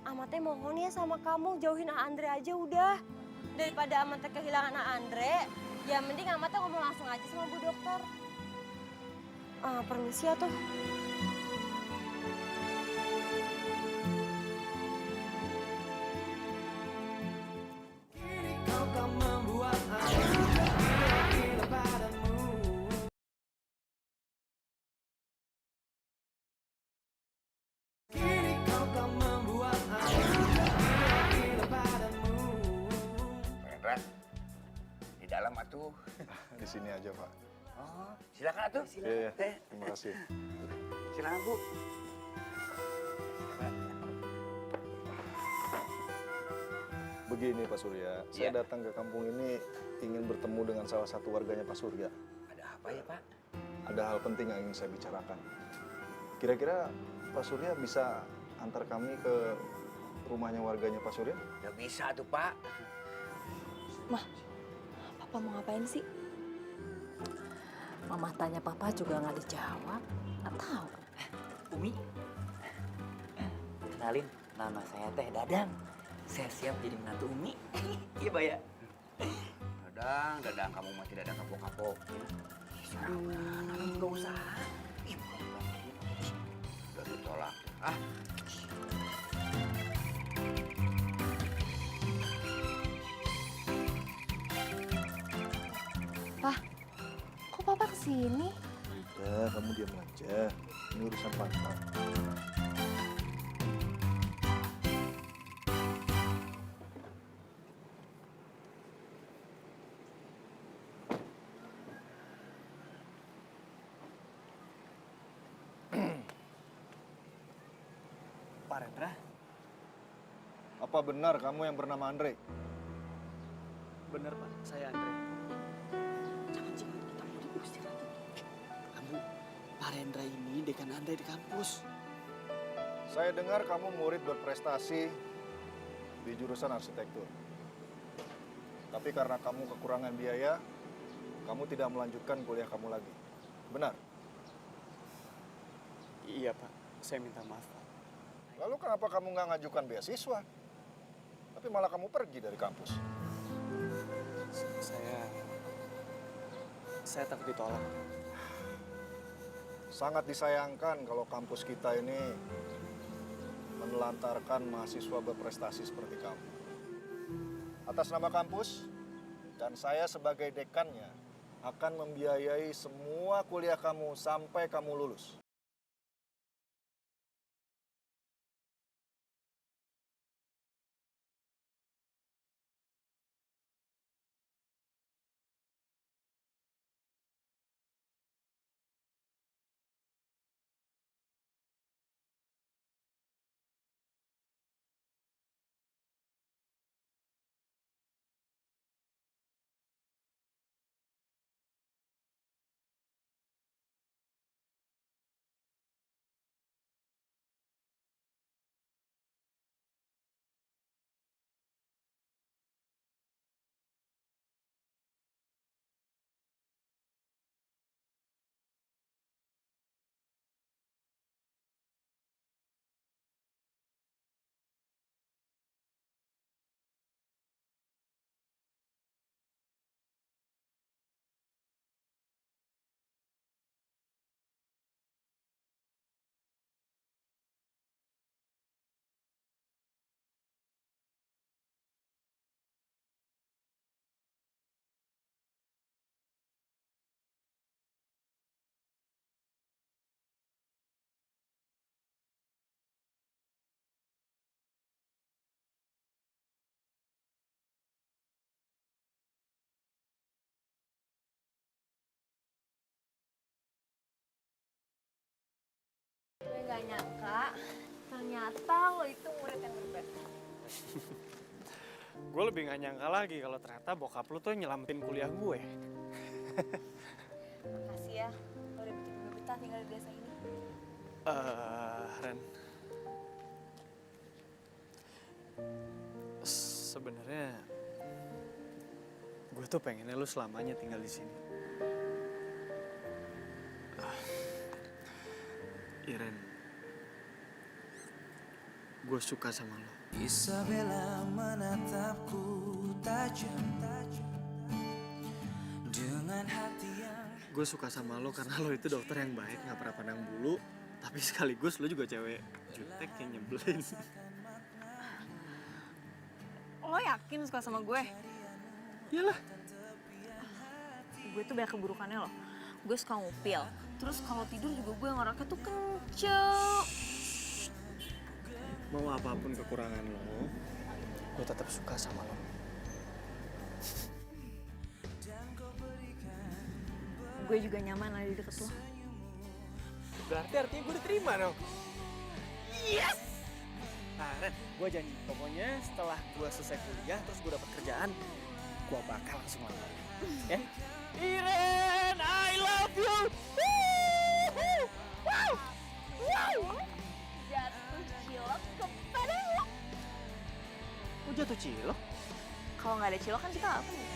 Speaker 9: Ama teh mohon ya sama kamu jauhin Andre aja udah. Daripada Ama teh kehilangan Andre, ya mending Ama teh ngomong langsung aja sama Bu Dokter. Permisi ya tuh.
Speaker 12: Kau kan membuat aku gila padamu. Kini kau kan membuat aku gila padamu.
Speaker 6: Rendra, di dalam atuh.
Speaker 2: Di sini aja, Pak.
Speaker 6: Oh, silakan atuh.
Speaker 2: Iya,
Speaker 6: Teh.
Speaker 2: terima kasih.
Speaker 6: Silakan, Bu.
Speaker 2: Begini Pak Surya, saya datang ke kampung ini ingin bertemu dengan salah satu warganya Pak Surya.
Speaker 6: Ada apa ya, Pak?
Speaker 2: Ada hal penting yang ingin saya bicarakan. Kira-kira Pak Surya bisa antar kami ke rumahnya warganya Pak Surya?
Speaker 6: Ya bisa tuh, Pak.
Speaker 3: Mah, Papa mau ngapain sih? Mama tanya Papa juga nggak dijawab. Nggak tahu.
Speaker 5: Umi, kenalin, nama saya Teh Dadang. Saya siap jadi menantu Umi. Iya, Pak ya?
Speaker 6: Dadang, kamu mah tidak ada kapok-kapok.
Speaker 5: Nggak usah.
Speaker 6: Udah ditolak.
Speaker 1: Pak, kok Papa kesini?
Speaker 2: Udah, kamu diam aja. Ini urusan Papa.
Speaker 11: Pak Rendra,
Speaker 2: Apa benar kamu yang bernama Andre?
Speaker 11: bener Pak, saya Andre. Jangan-jangan kita mau diusir lagi. Kamu, Pak Rendra ini dekan Andre di kampus.
Speaker 2: Saya dengar kamu murid berprestasi di jurusan arsitektur. Tapi karena kamu kekurangan biaya, kamu tidak melanjutkan kuliah kamu lagi. Benar?
Speaker 11: Iya Pak, saya minta maaf Pak.
Speaker 2: Lalu kenapa kamu nggak ngajukan beasiswa? Tapi malah kamu pergi dari kampus.
Speaker 11: Saya takut ditolak.
Speaker 2: Sangat disayangkan kalau kampus kita ini menelantarkan mahasiswa berprestasi seperti kamu. Atas nama kampus dan saya sebagai dekannya akan membiayai semua kuliah kamu sampai kamu lulus.
Speaker 9: Gue gak nyangka
Speaker 1: ternyata lo itu murid yang berprestasi.
Speaker 11: Gue lebih gak nyangka lagi kalau ternyata bokap lu tuh nyelamatin kuliah gue.
Speaker 1: Makasih ya, lo udah bikin gue betah tinggal di desa ini.
Speaker 11: Ren. Sebenarnya gue tuh pengennya lu selamanya tinggal di sini. Iren, gue suka sama lo.
Speaker 12: Isabella menatapku tajam dengan hati yang...
Speaker 11: Gue suka sama lo karena lo itu dokter yang baik, gak pernah pandang bulu. Tapi sekaligus lo juga cewek jutek yang nyebelin.
Speaker 1: Lo yakin suka sama gue?
Speaker 11: Iyalah.
Speaker 1: Gue tuh banyak keburukannya loh. Gue suka ngupil. Terus kalau tidur juga gue ngerokok tuh kenceng.
Speaker 11: Mau apapun kekurangan lo, gue tetap suka sama lo.
Speaker 1: Gue juga nyaman ada di deket lo.
Speaker 11: Berarti artinya gue diterima dong. Yes! Nah Ren, gue janji pokoknya setelah gue selesai kuliah terus gue dapet kerjaan, gue bakal langsung lamar. Ya? Iren, I love you!
Speaker 1: Wow! Wow! Jatuh cilok kepada lo.
Speaker 11: Kok jatuh cilok?
Speaker 1: Kalau nggak ada cilok kan kita apa nih?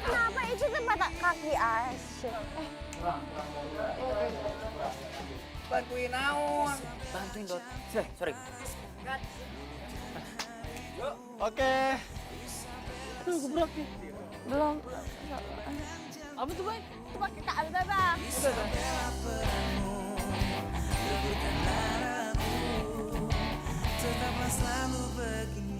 Speaker 9: Kenapa itu tempat kaki asyik?
Speaker 6: Bantuin naon.
Speaker 5: Bantuin Dot. Sorry.
Speaker 11: Oke. Tuh, gebrak nih.
Speaker 1: Belum.
Speaker 11: Apa tuh, Bay?
Speaker 1: Itu pakai kak Baba.
Speaker 12: Tetaplah selalu begini.